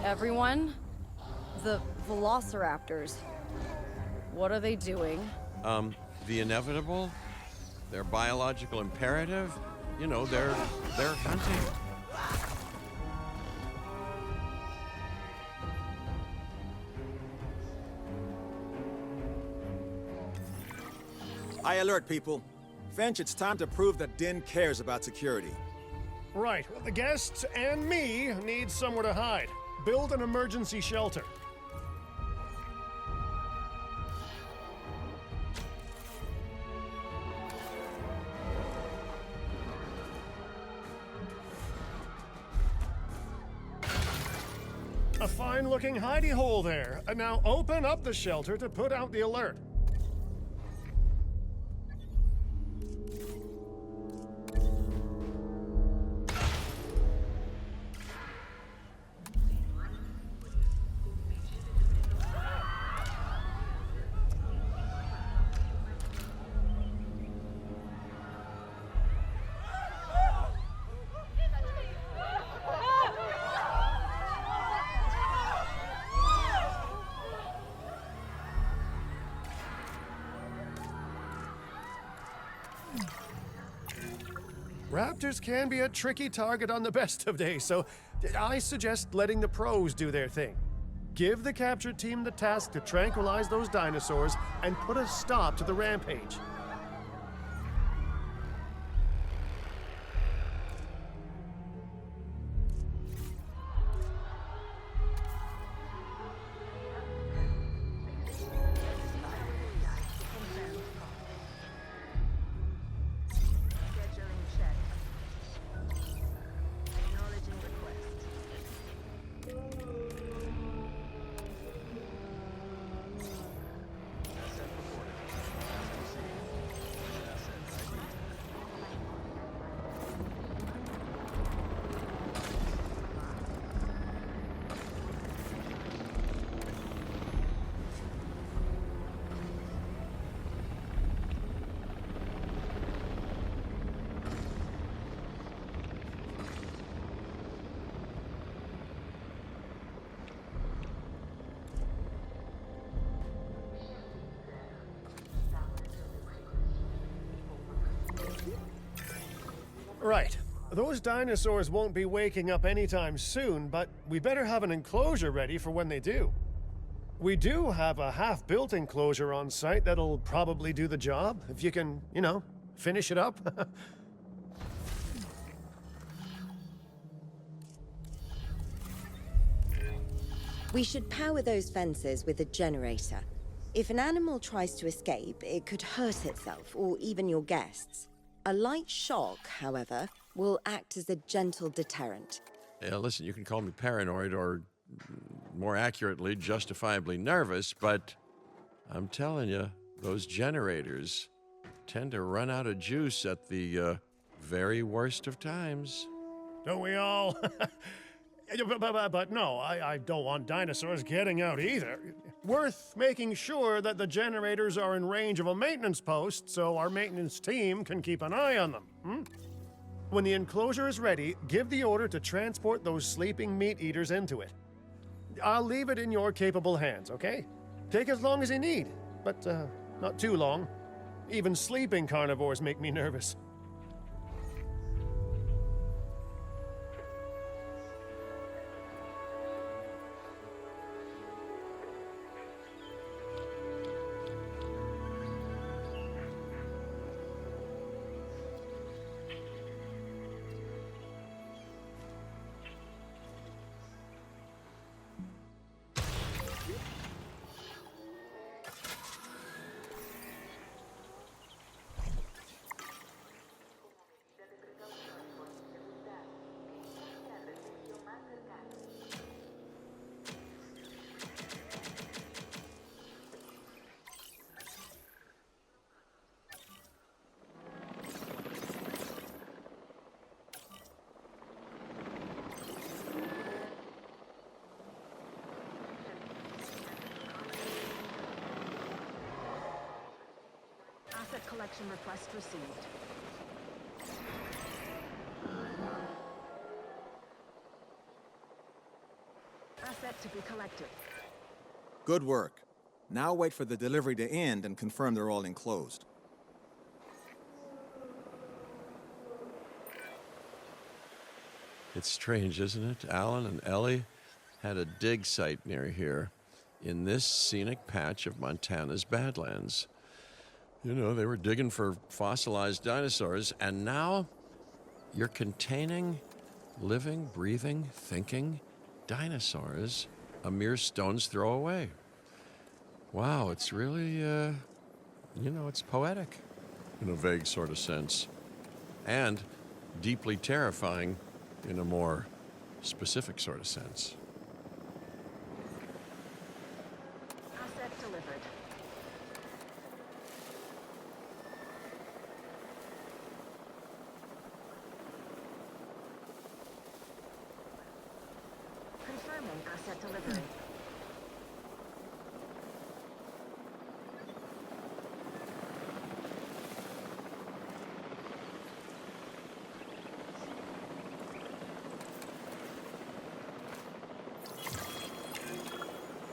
Everyone? The velociraptors. What are they doing? The inevitable, their biological imperative, you know, they're hunting. I alert people. Finch, it's time to prove that Din cares about security. Right. Well, the guests and me need somewhere to hide. Build an emergency shelter. A fine-looking hidey hole there. Now open up the shelter to put out the alert. Raptors can be a tricky target on the best of days, so I suggest letting the pros do their thing. Give the capture team the task to tranquilize those dinosaurs and put a stop to the rampage. Right. Those dinosaurs won't be waking up anytime soon, but we better have an enclosure ready for when they do. We do have a half-built enclosure on site that'll probably do the job, if you can, you know, finish it up. We should power those fences with a generator. If an animal tries to escape, it could hurt itself or even your guests. A light shock, however, will act as a gentle deterrent. Yeah, listen, you can call me paranoid or, more accurately, justifiably nervous, but I'm telling you, those generators tend to run out of juice at the very worst of times. Don't we all? But no, I don't want dinosaurs getting out either. Worth making sure that the generators are in range of a maintenance post so our maintenance team can keep an eye on them. When the enclosure is ready, give the order to transport those sleeping meat eaters into it. I'll leave it in your capable hands, okay? Take as long as you need, but not too long. Even sleeping carnivores make me nervous. Asset collection request received. Asset to be collected. Good work. Now wait for the delivery to end and confirm they're all enclosed. It's strange, isn't it? Alan and Ellie had a dig site near here in this scenic patch of Montana's Badlands. You know, they were digging for fossilized dinosaurs, and now you're containing living, breathing, thinking dinosaurs a mere stone's throw away. Wow, it's really, it's poetic in a vague sort of sense, and deeply terrifying in a more specific sort of sense. Asset delivered. Confirming asset delivery.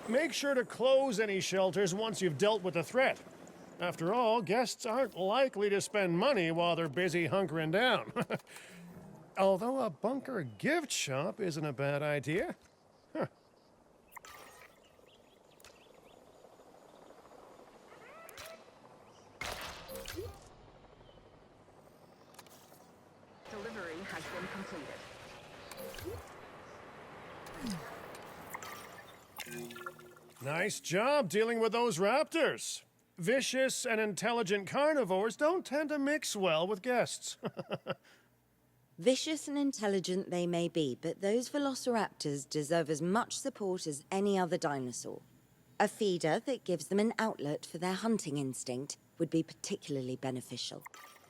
Make sure to close any shelters once you've dealt with the threat. After all, guests aren't likely to spend money while they're busy hunkering down. Although a bunker gift shop isn't a bad idea. Huh. Delivery has been completed. Nice job dealing with those raptors. Vicious and intelligent carnivores don't tend to mix well with guests. Vicious and intelligent they may be, but those velociraptors deserve as much support as any other dinosaur. A feeder that gives them an outlet for their hunting instinct would be particularly beneficial.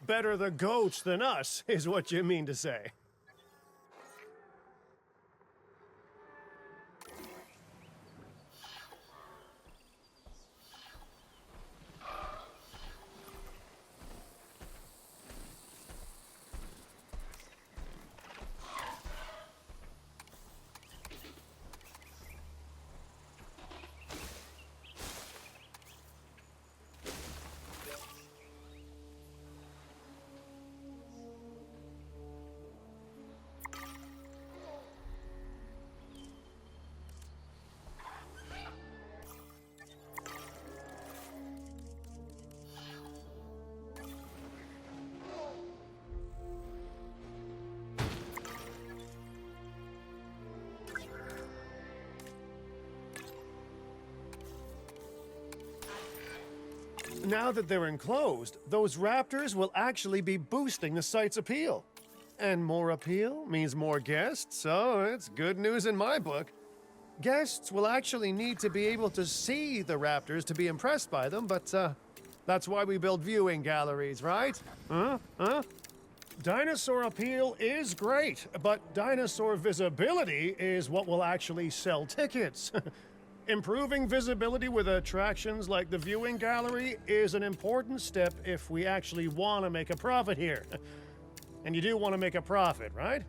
Better the goats than us, is what you mean to say. Now that they're enclosed, those raptors will actually be boosting the site's appeal. And more appeal means more guests, so it's good news in my book. Guests will actually need to be able to see the raptors to be impressed by them, but that's why we build viewing galleries, right? Huh? Dinosaur appeal is great, but dinosaur visibility is what will actually sell tickets. Improving visibility with attractions like the viewing gallery is an important step if we actually want to make a profit here. And you do want to make a profit, right?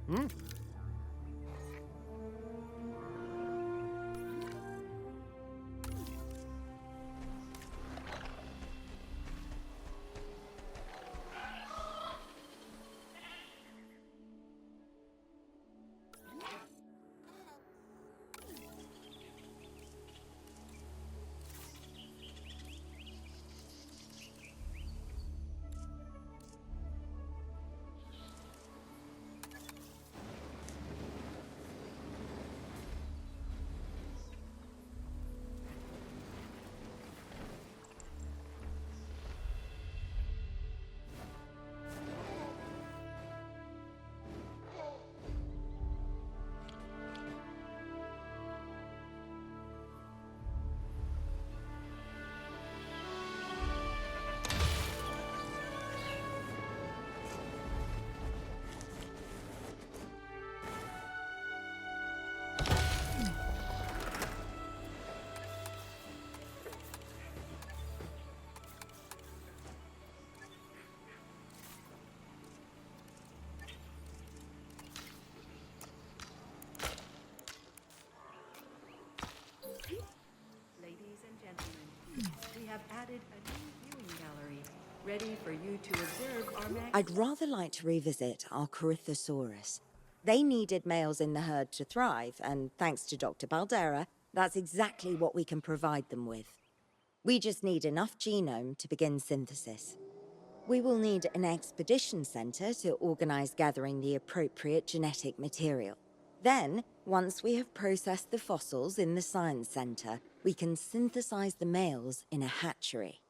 have added a new viewing gallery, ready for you to observe our I'd rather like to revisit our Corythosaurus. They needed males in the herd to thrive, and thanks to Dr. Baldera, that's exactly what we can provide them with. We just need enough genome to begin synthesis. We will need an expedition center to organize gathering the appropriate genetic material. Then, once we have processed the fossils in the science center, we can synthesize the males in a hatchery.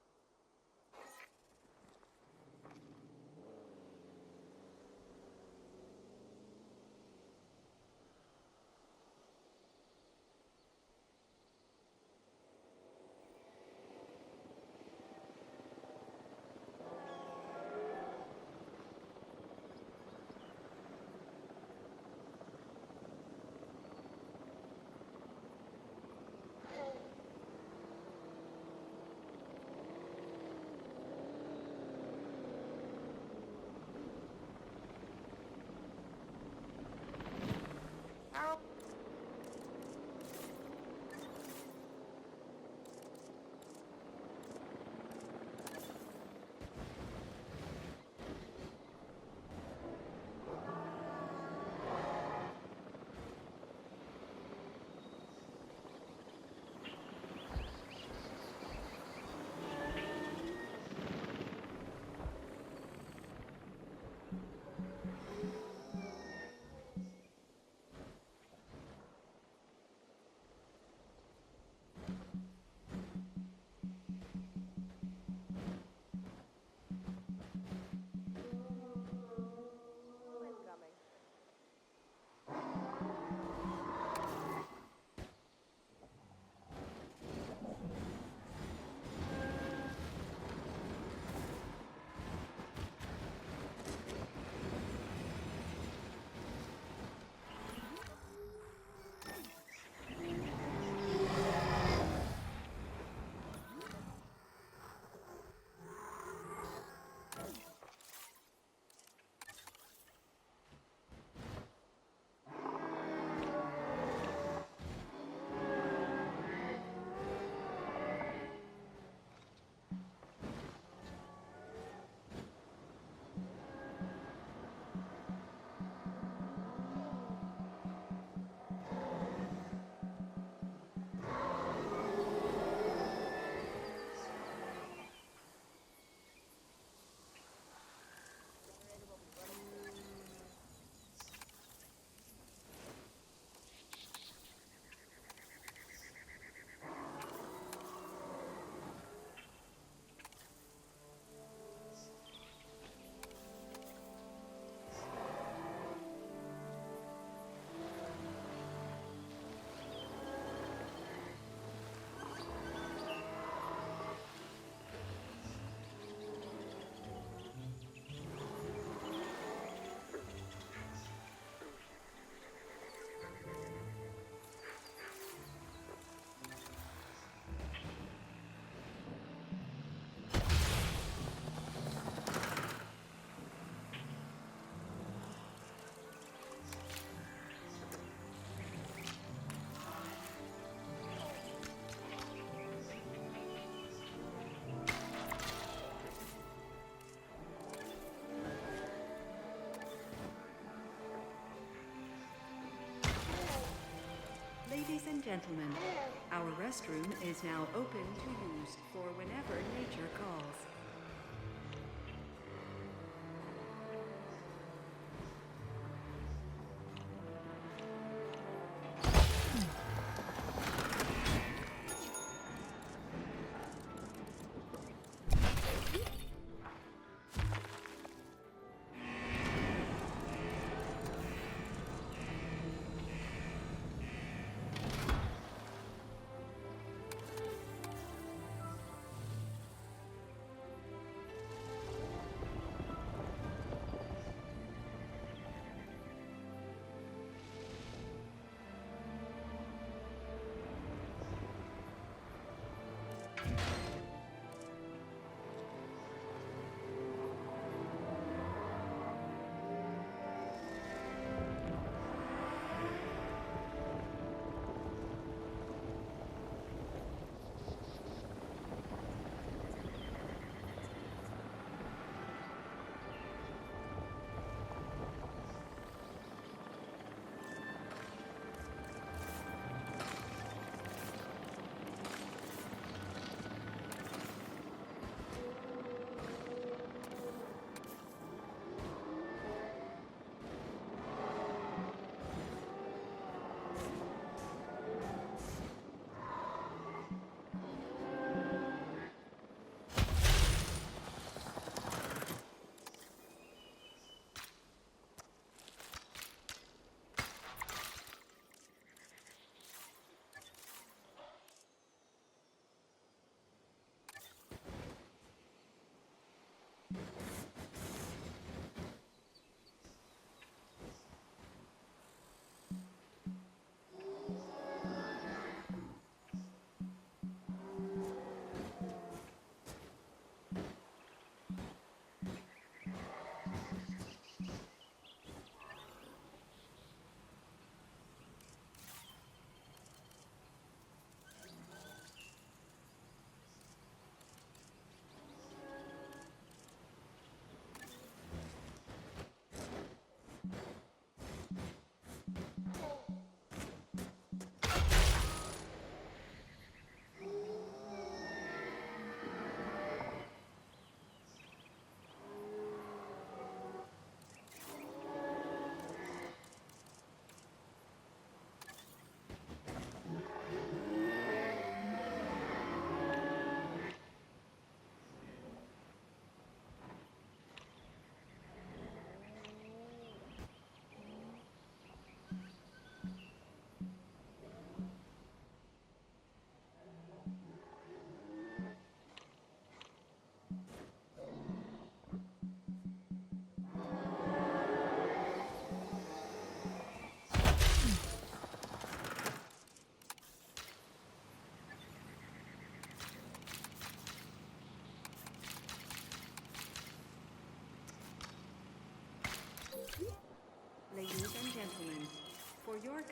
Ladies and gentlemen, our restroom is now open to use for whenever nature calls.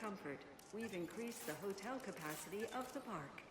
comfort, we've increased the hotel capacity of the park.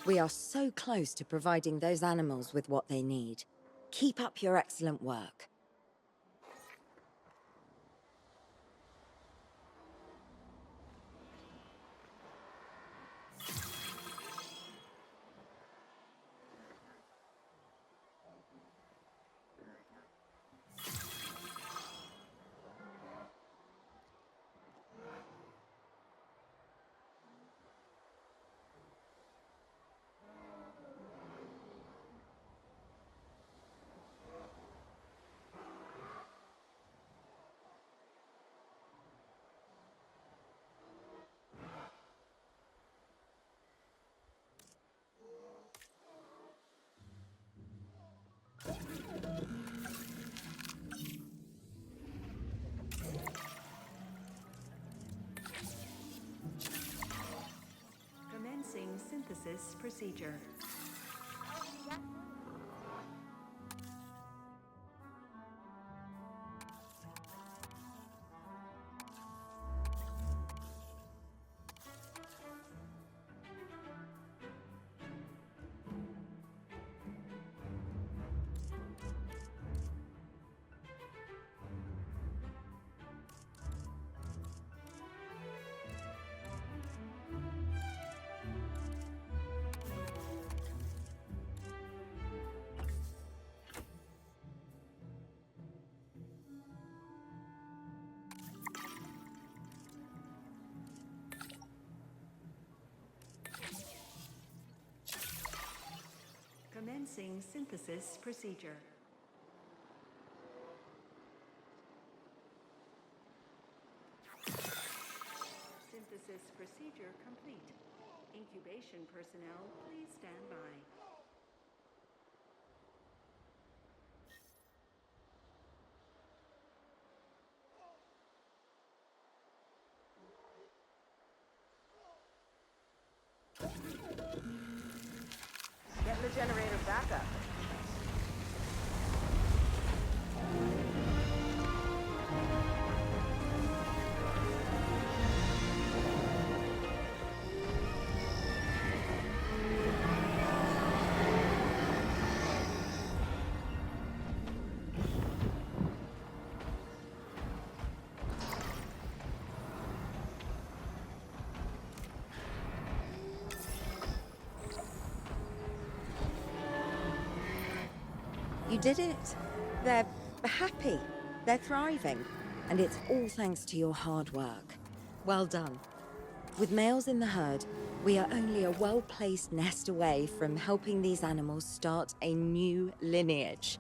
We are so close to providing those animals with what they need. Keep up your excellent work. Commencing synthesis procedure. Commencing synthesis procedure. Synthesis procedure complete. Incubation personnel, please stand by. Get the generator back up. You did it. They're happy. They're thriving. And it's all thanks to your hard work. Well done. With males in the herd, we are only a well-placed nest away from helping these animals start a new lineage.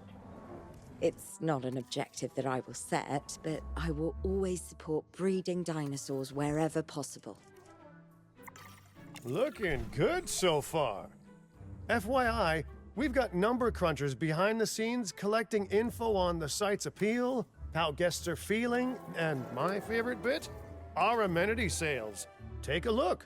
It's not an objective that I will set, but I will always support breeding dinosaurs wherever possible. Looking good so far. FYI, we've got number crunchers behind the scenes collecting info on the site's appeal, how guests are feeling, and my favorite bit, our amenity sales. Take a look.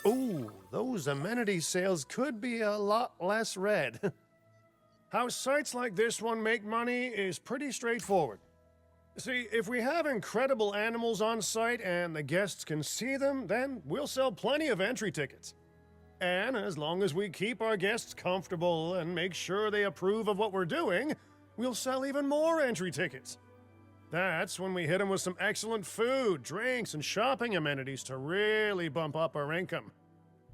Ooh, those amenity sales could be a lot less red. How sites like this one make money is pretty straightforward. See, if we have incredible animals on site and the guests can see them, then we'll sell plenty of entry tickets. And as long as we keep our guests comfortable and make sure they approve of what we're doing, we'll sell even more entry tickets. That's when we hit them with some excellent food, drinks, and shopping amenities to really bump up our income.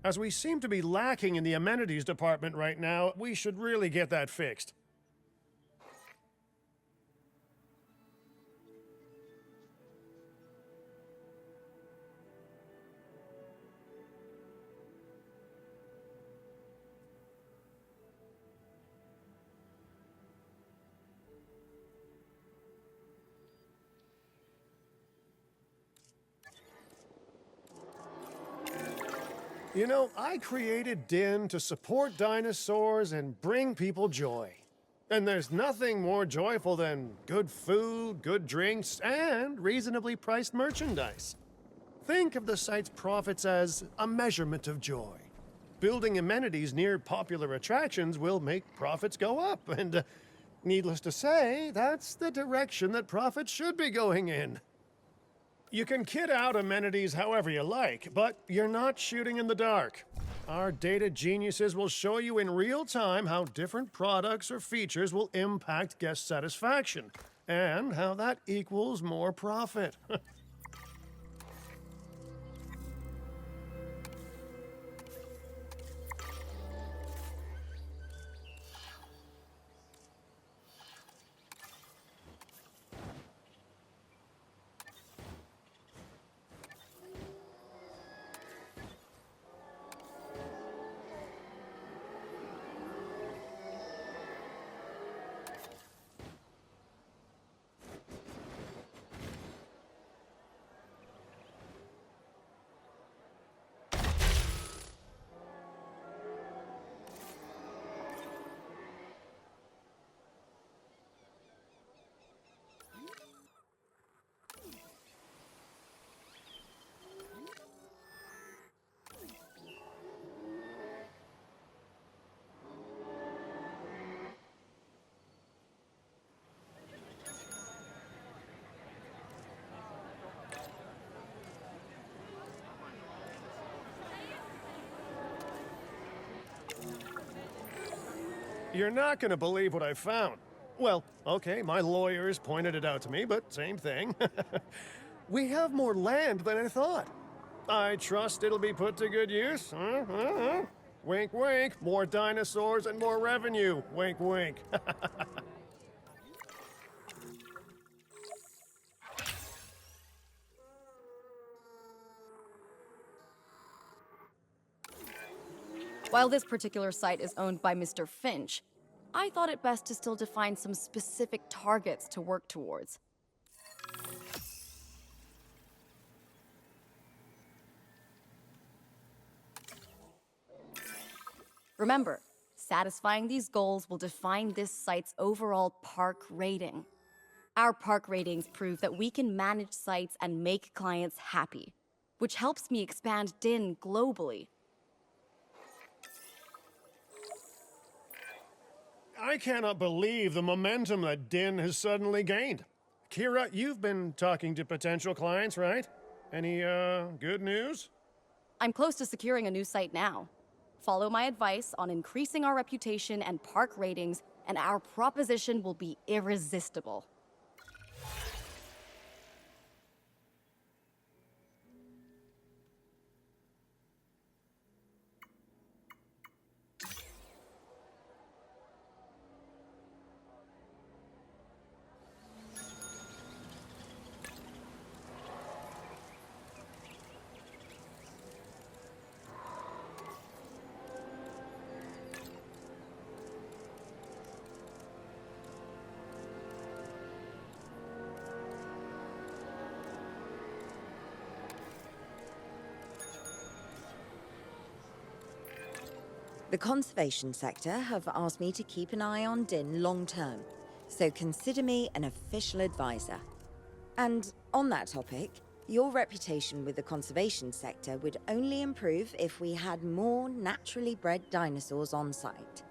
As we seem to be lacking in the amenities department right now, we should really get that fixed. You know, I created Din to support dinosaurs and bring people joy. And there's nothing more joyful than good food, good drinks, and reasonably priced merchandise. Think of the site's profits as a measurement of joy. Building amenities near popular attractions will make profits go up, and needless to say, that's the direction that profits should be going in. You can kit out amenities however you like, but you're not shooting in the dark. Our data geniuses will show you in real time how different products or features will impact guest satisfaction, and how that equals more profit. You're not gonna believe what I found. Well, okay, my lawyers pointed it out to me, but same thing. We have more land than I thought. I trust it'll be put to good use. Wink, wink. More dinosaurs and more revenue. Wink, wink. While this particular site is owned by Mr. Finch, I thought it best to still define some specific targets to work towards. Remember, satisfying these goals will define this site's overall park rating. Our park ratings prove that we can manage sites and make clients happy, which helps me expand Din globally. I cannot believe the momentum that Din has suddenly gained. Kira, you've been talking to potential clients, right? Any, good news? I'm close to securing a new site now. Follow my advice on increasing our reputation and park ratings, and our proposition will be irresistible. The conservation sector have asked me to keep an eye on Din long term, so consider me an official advisor. And on that topic, Your reputation with the conservation sector would only improve if we had more naturally bred dinosaurs on site.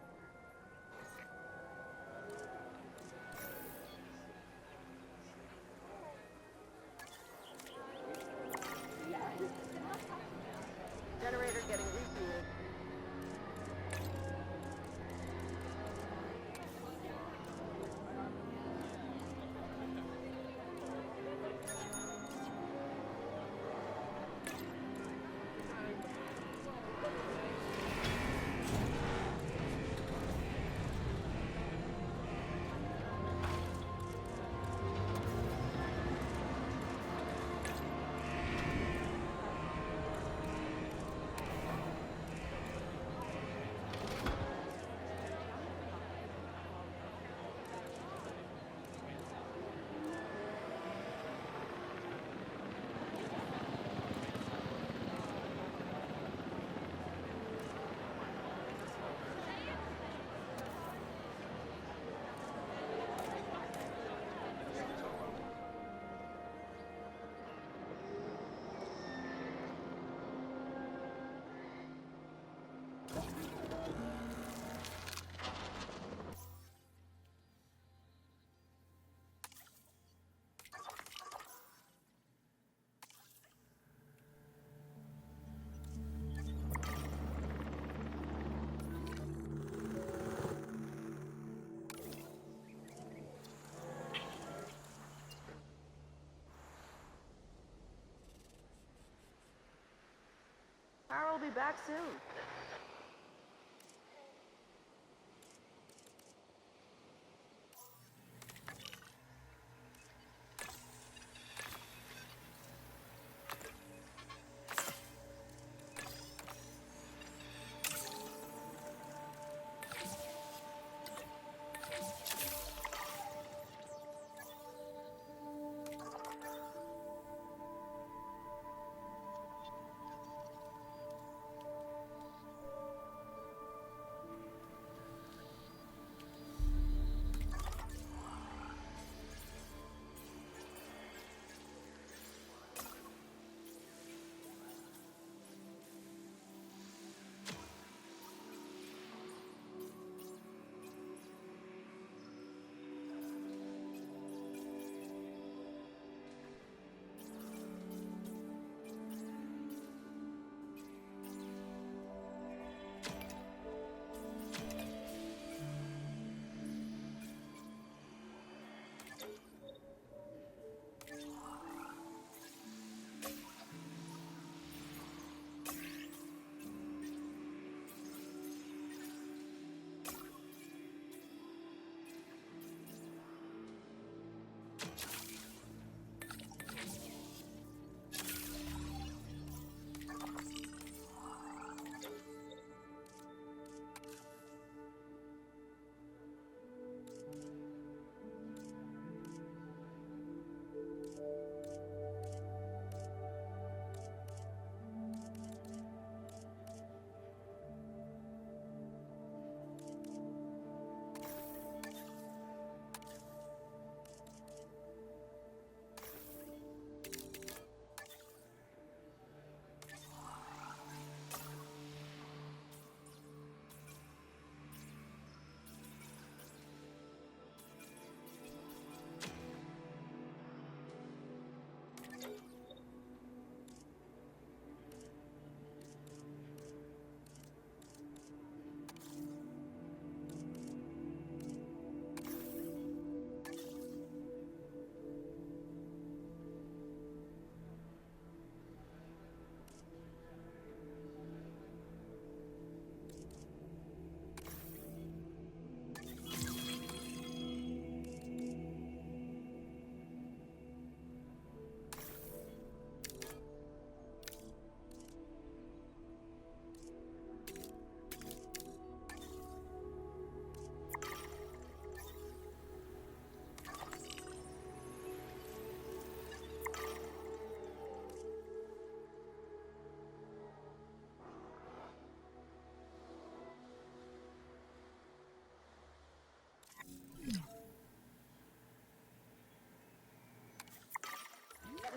Generator getting refueled. Power will be back soon.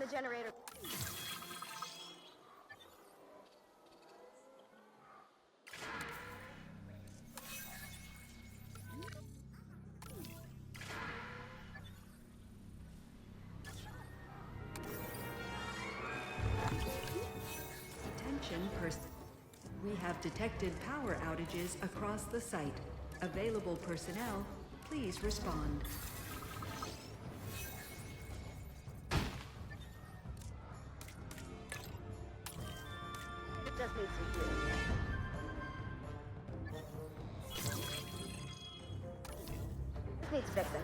the generator. Attention we have detected power outages across the site. Available personnel, please respond. It just needs some fuel. This needs fixing.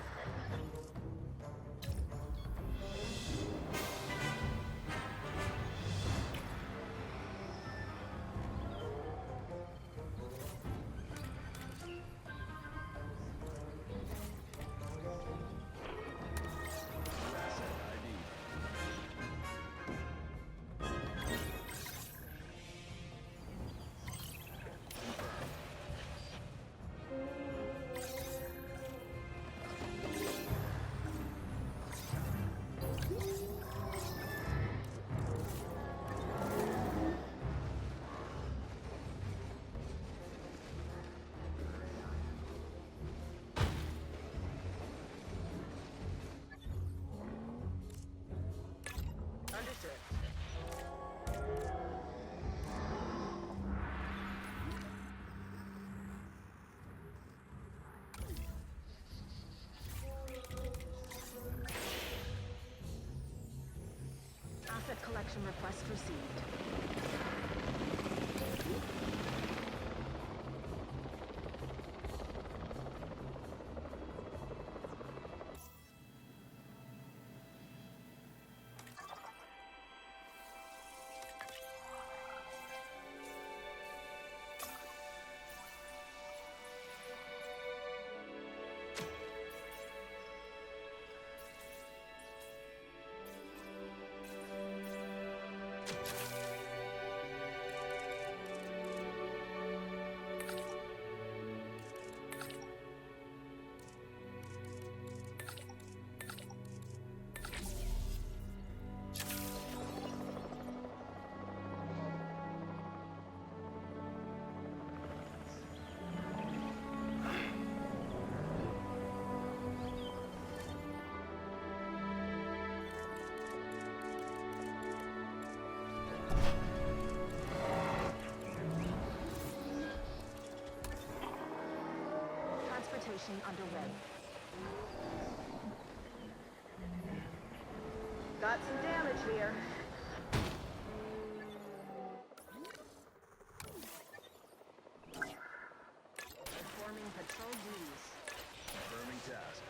Understood. Asset collection request received. Transportation underway. Got some damage here. Performing patrol duties. Confirming task.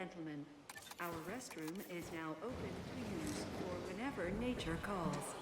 gentlemen, our restroom is now open to use for whenever nature calls.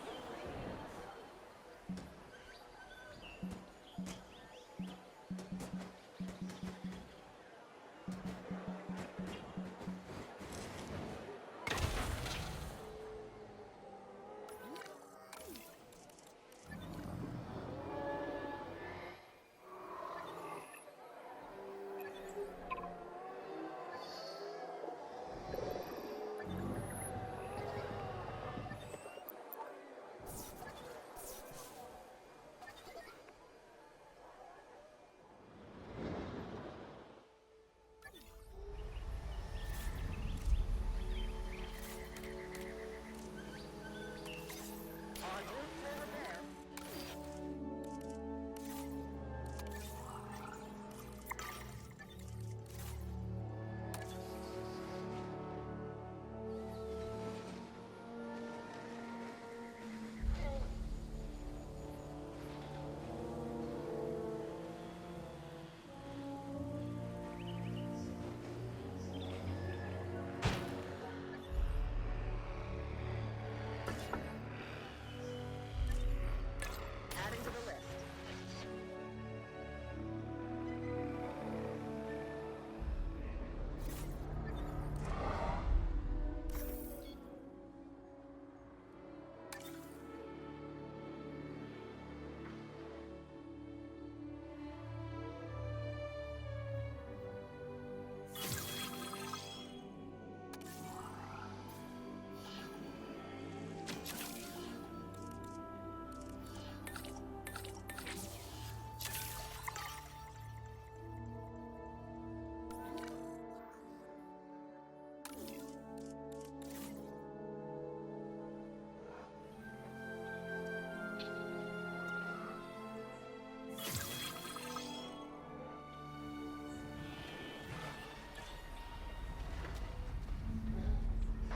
Adding to the list.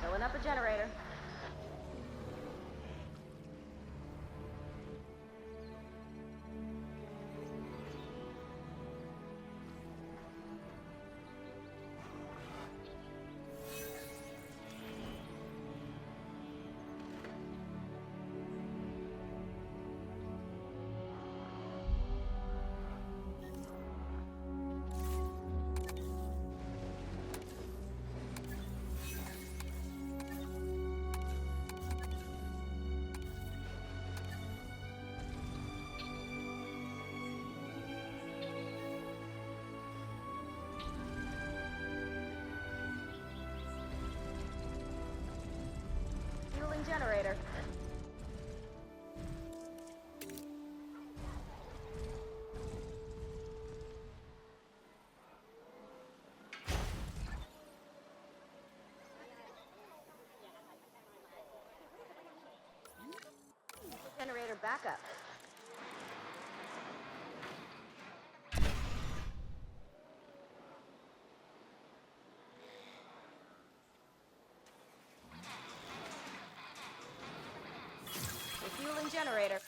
Filling up a generator. Fueling generator. Generator backup. Refueling generator.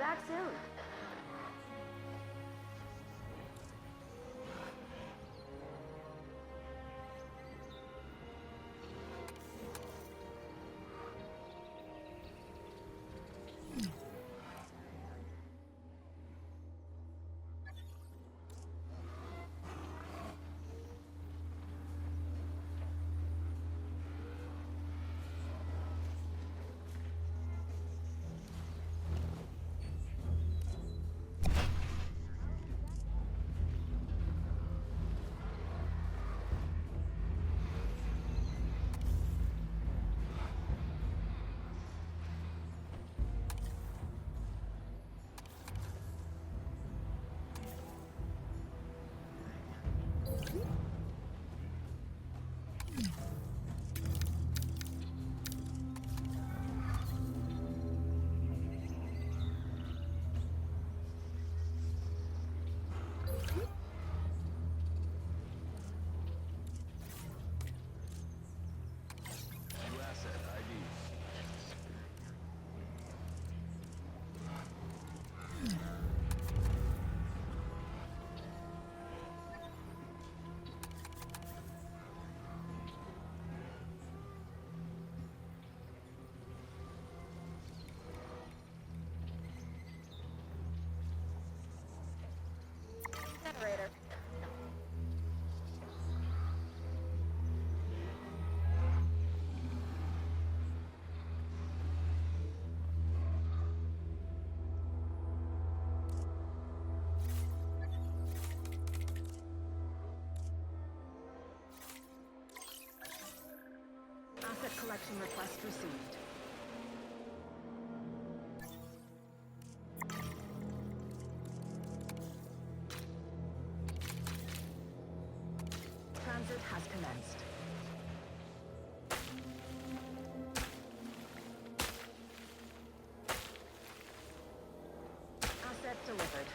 back soon. New asset ID. Generator. Asset collection request received. Transit has commenced. Asset delivered.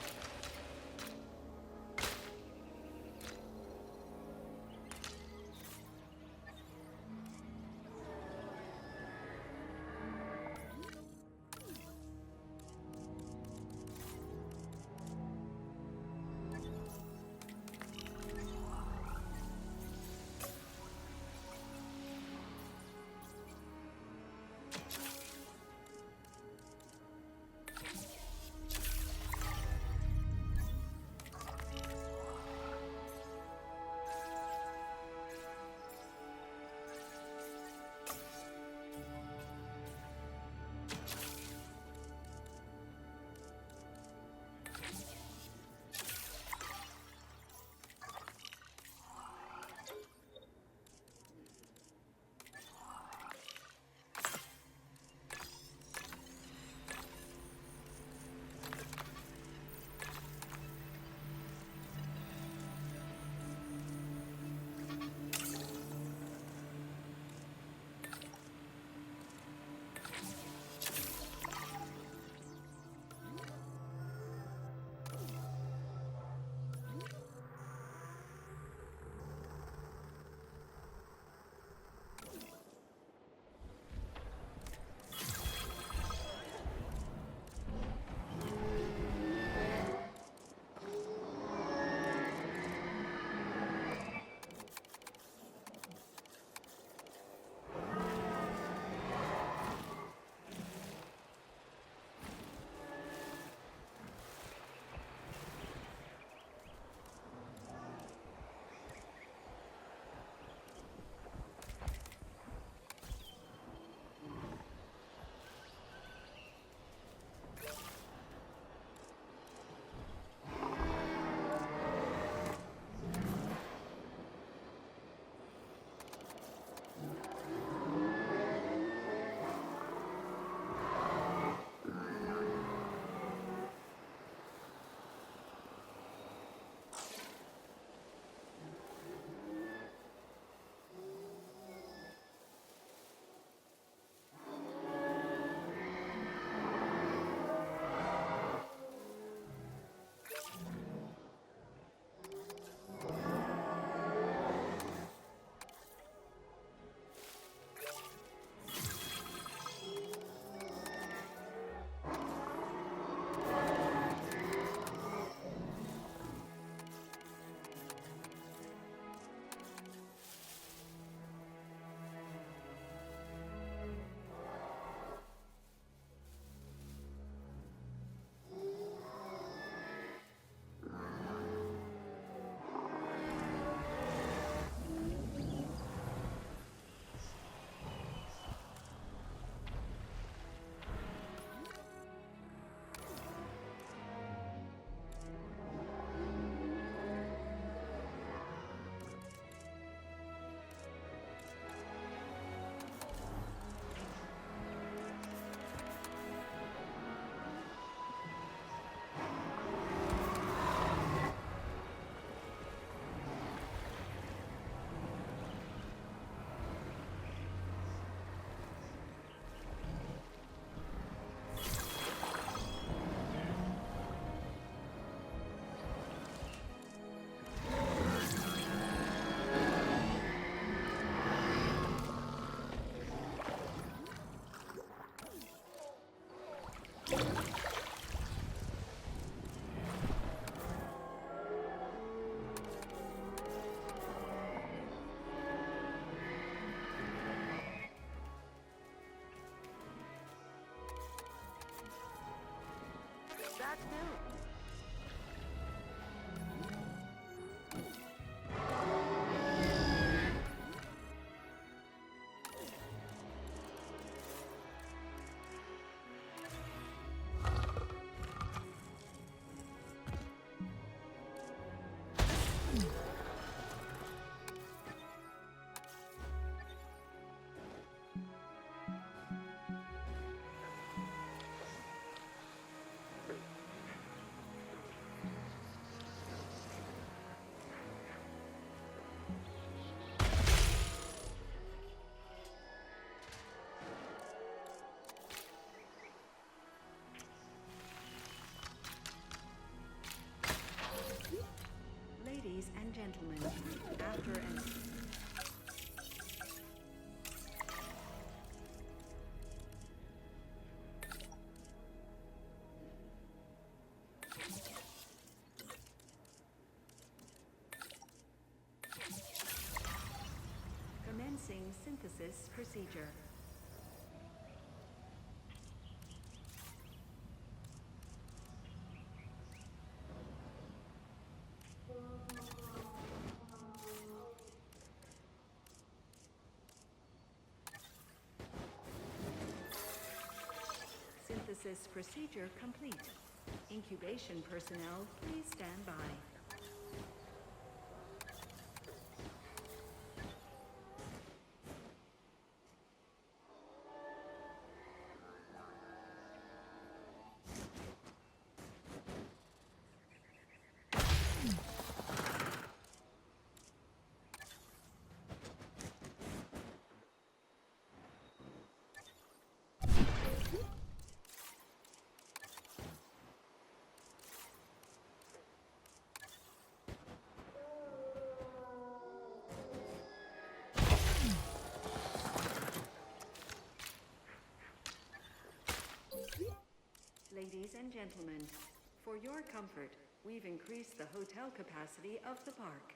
synthesis procedure. Synthesis procedure complete. Incubation personnel, please stand by. Ladies and gentlemen, for your comfort, we've increased the hotel capacity of the park.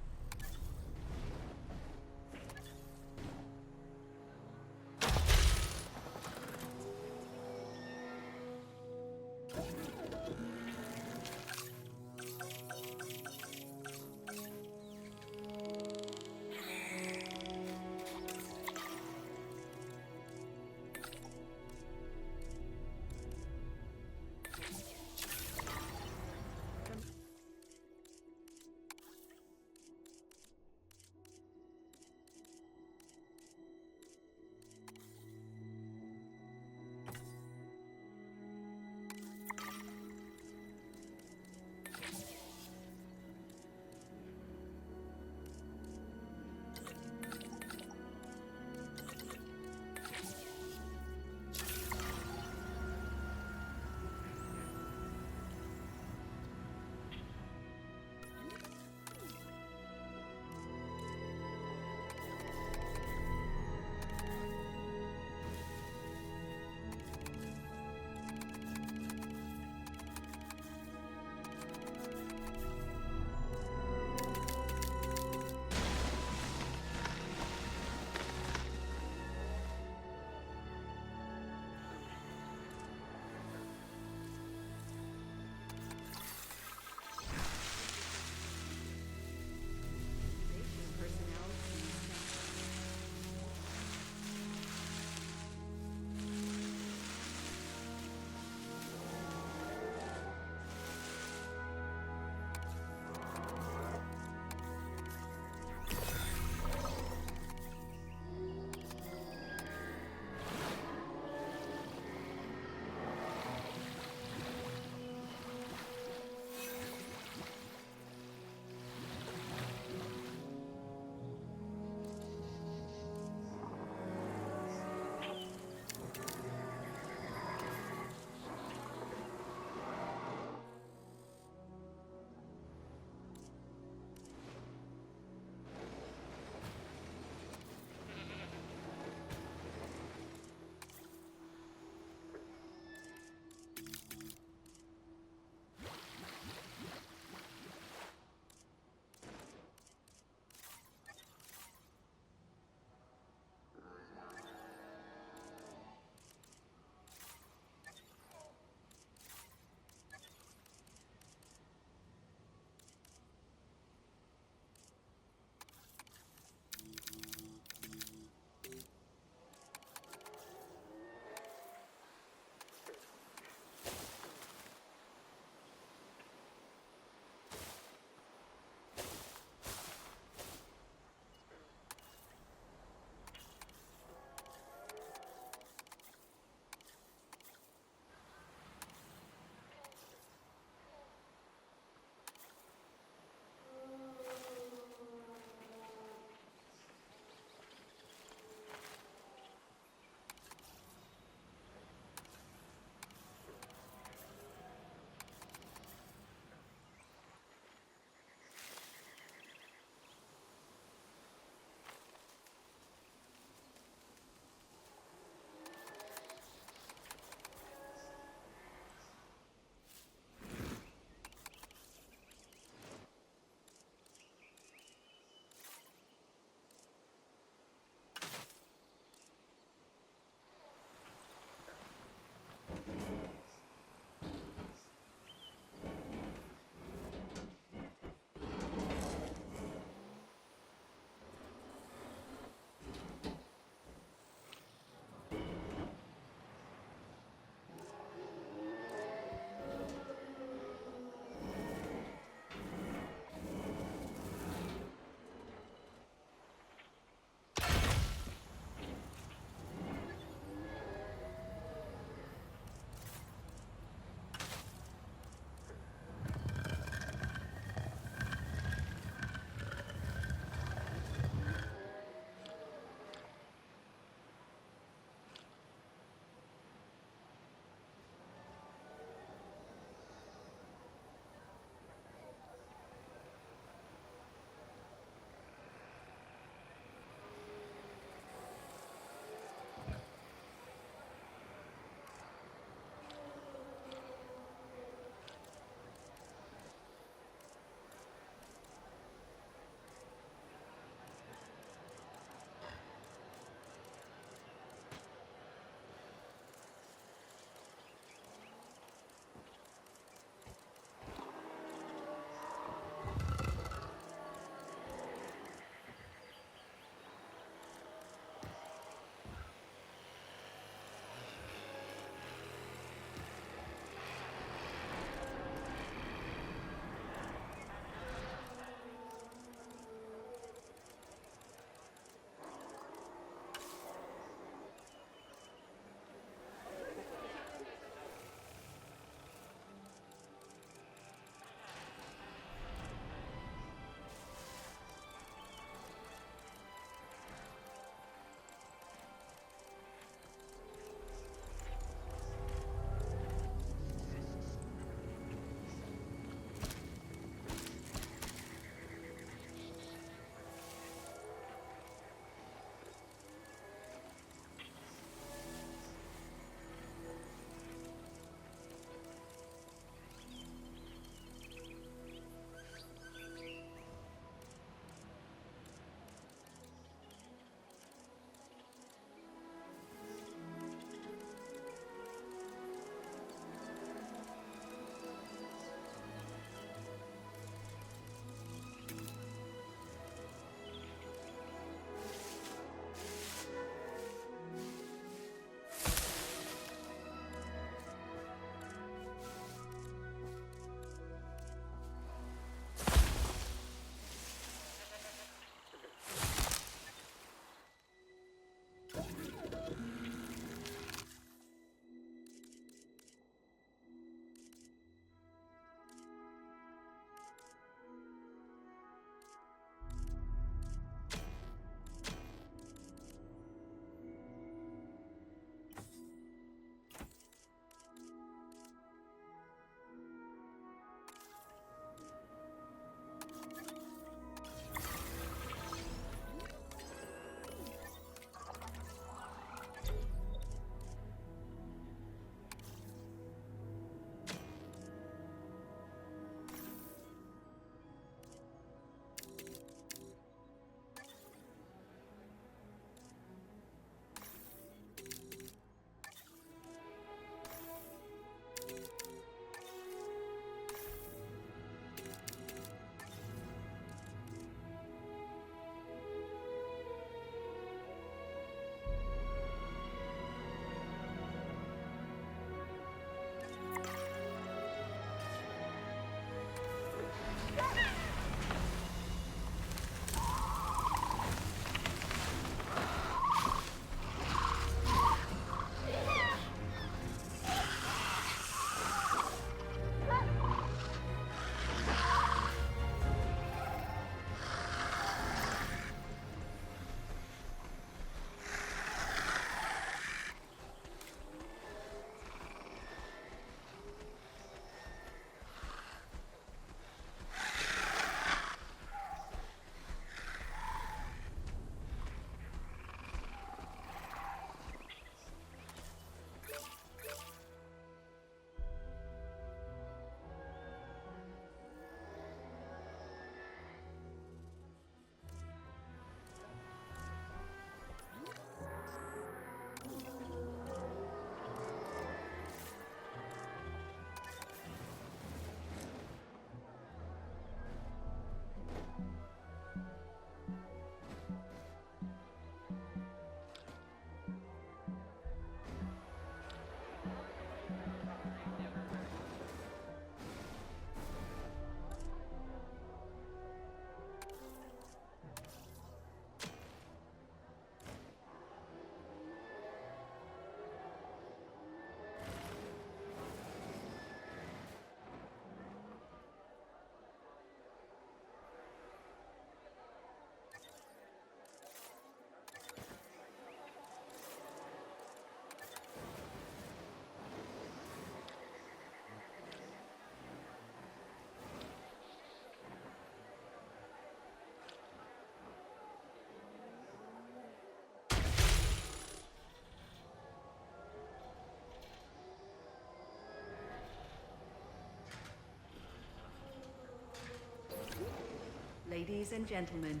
Ladies and gentlemen,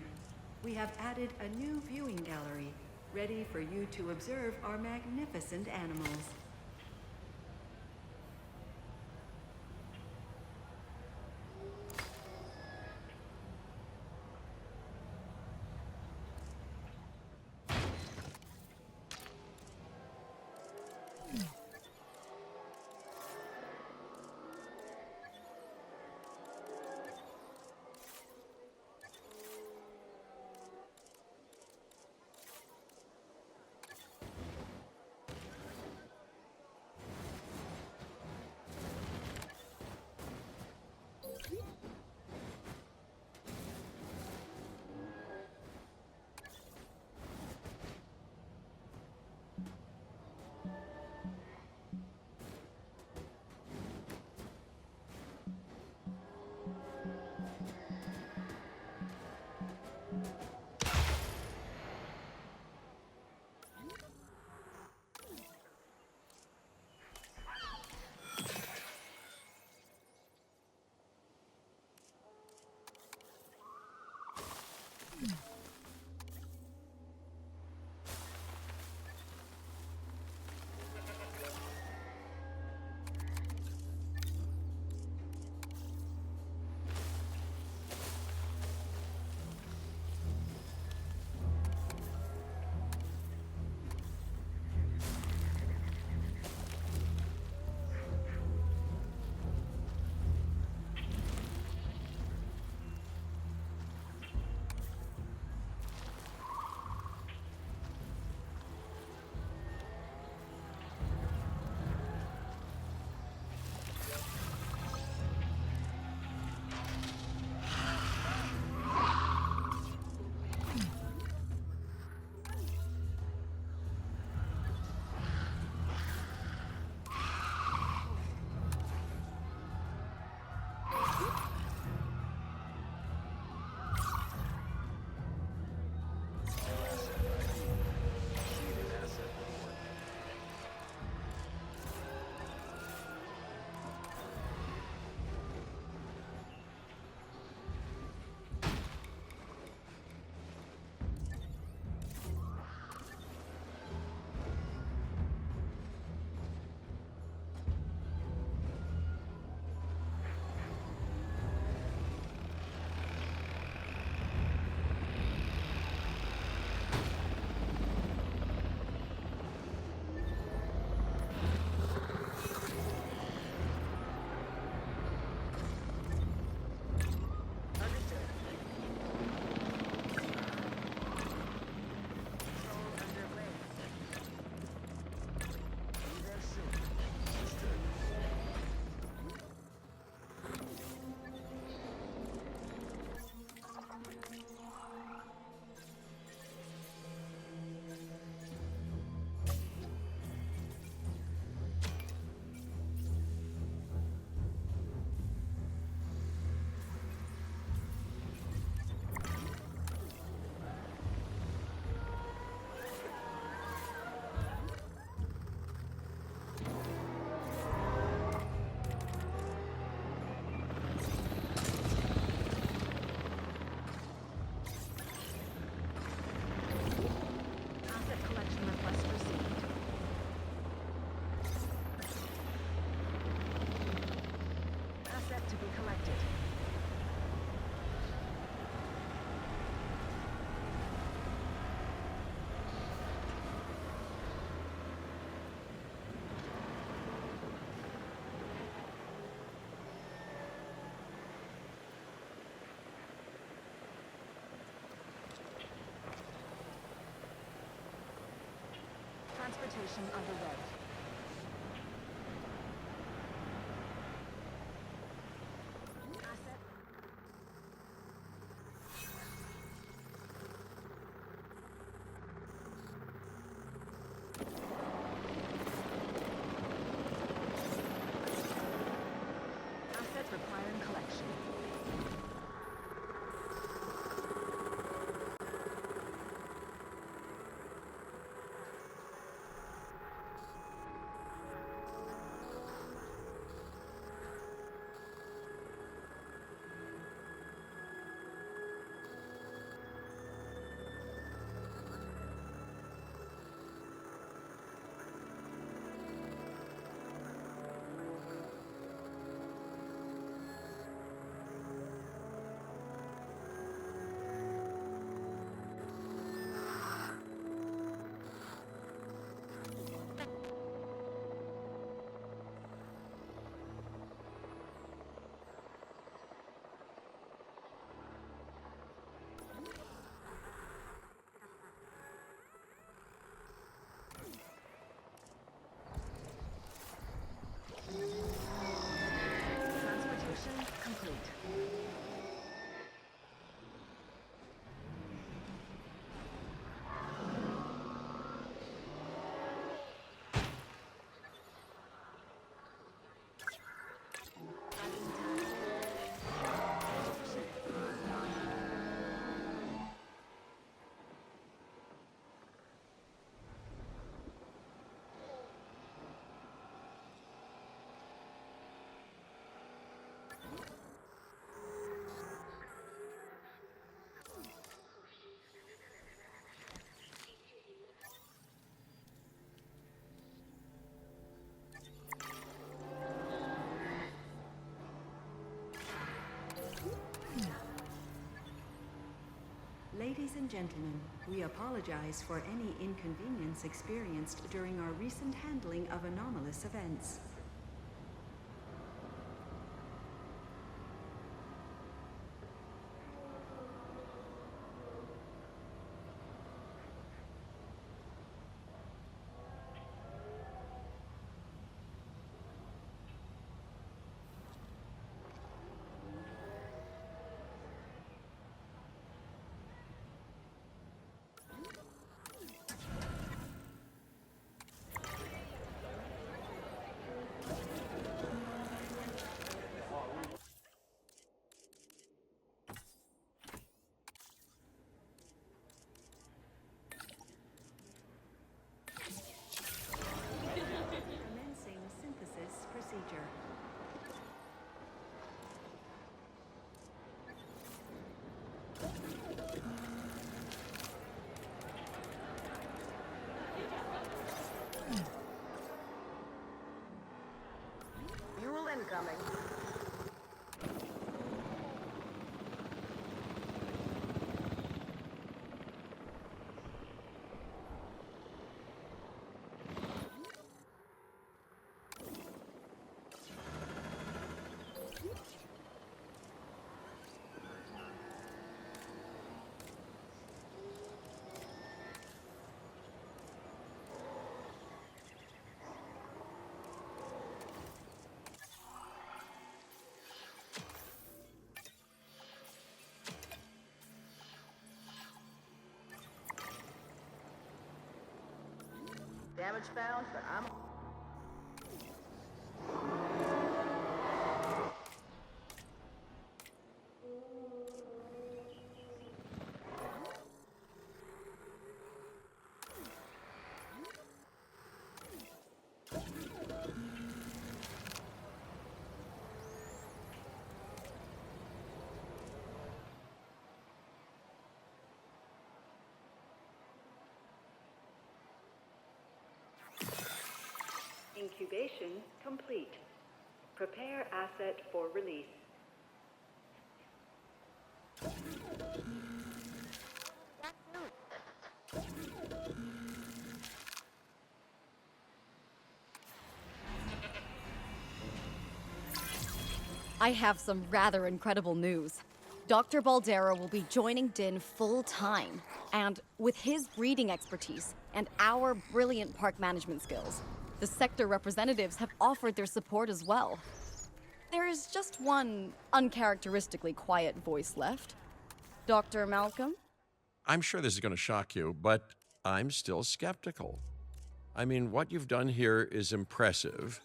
we have added a new viewing gallery, ready for you to observe our magnificent animals. Transportation underway. Asset. Asset requiring collection. and gentlemen, we apologize for any inconvenience experienced during our recent handling of anomalous events. Commencing synthesis procedure. Fuel incoming. Damage found, but I'm... Incubation complete. Prepare asset for release. I have some rather incredible news. Dr. Baldera will be joining Din full-time, and with his breeding expertise and our brilliant park management skills, the sector representatives have offered their support as well. There is just one uncharacteristically quiet voice left. Dr. Malcolm? I'm sure this is going to shock you, but I'm still skeptical. I mean, what you've done here is impressive,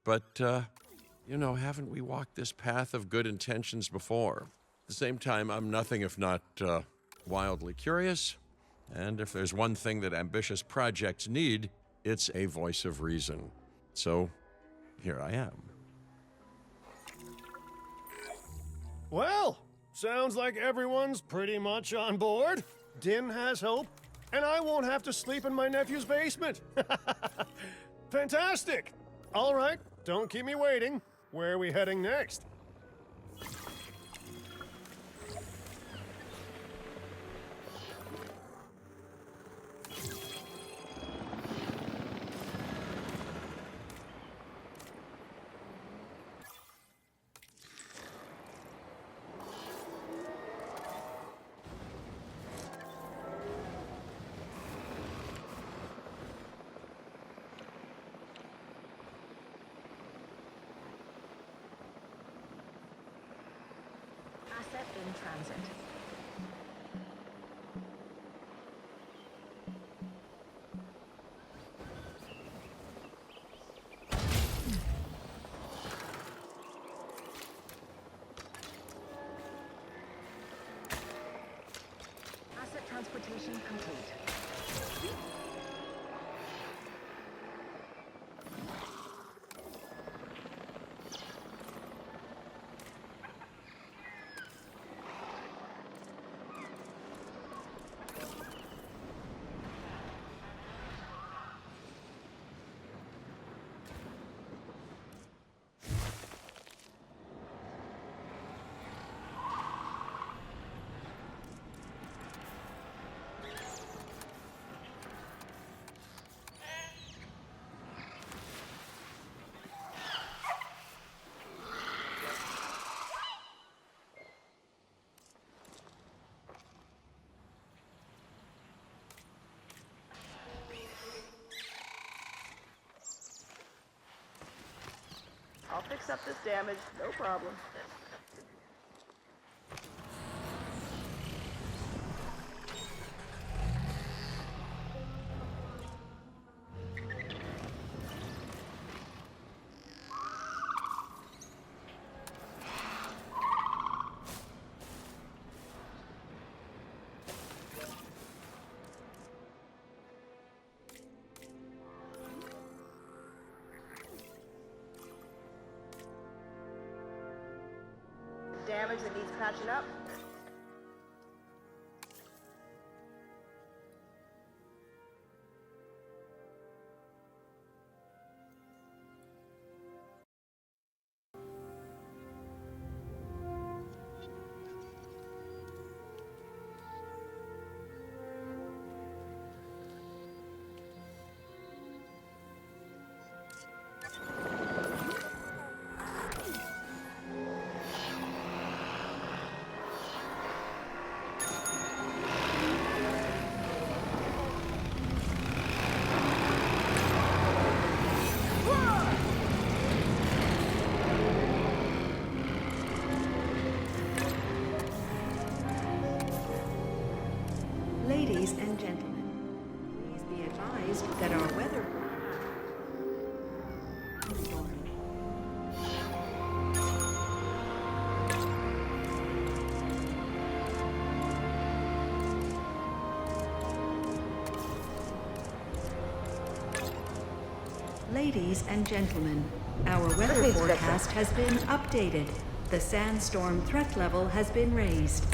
but, haven't we walked this path of good intentions before? At the same time, I'm nothing if not wildly curious, and if there's one thing that ambitious projects need, it's a voice of reason. So, here I am. Well, sounds like everyone's pretty much on board. Din has hope, and I won't have to sleep in my nephew's basement. Fantastic! All right, don't keep me waiting. Where are we heading next? Asset in transit. Asset transportation complete. accept this damage, no problem. Damage that needs patching up. Ladies and gentlemen, please be advised that our weather storm. Ladies and gentlemen, our weather forecast has been updated. The sandstorm threat level has been raised.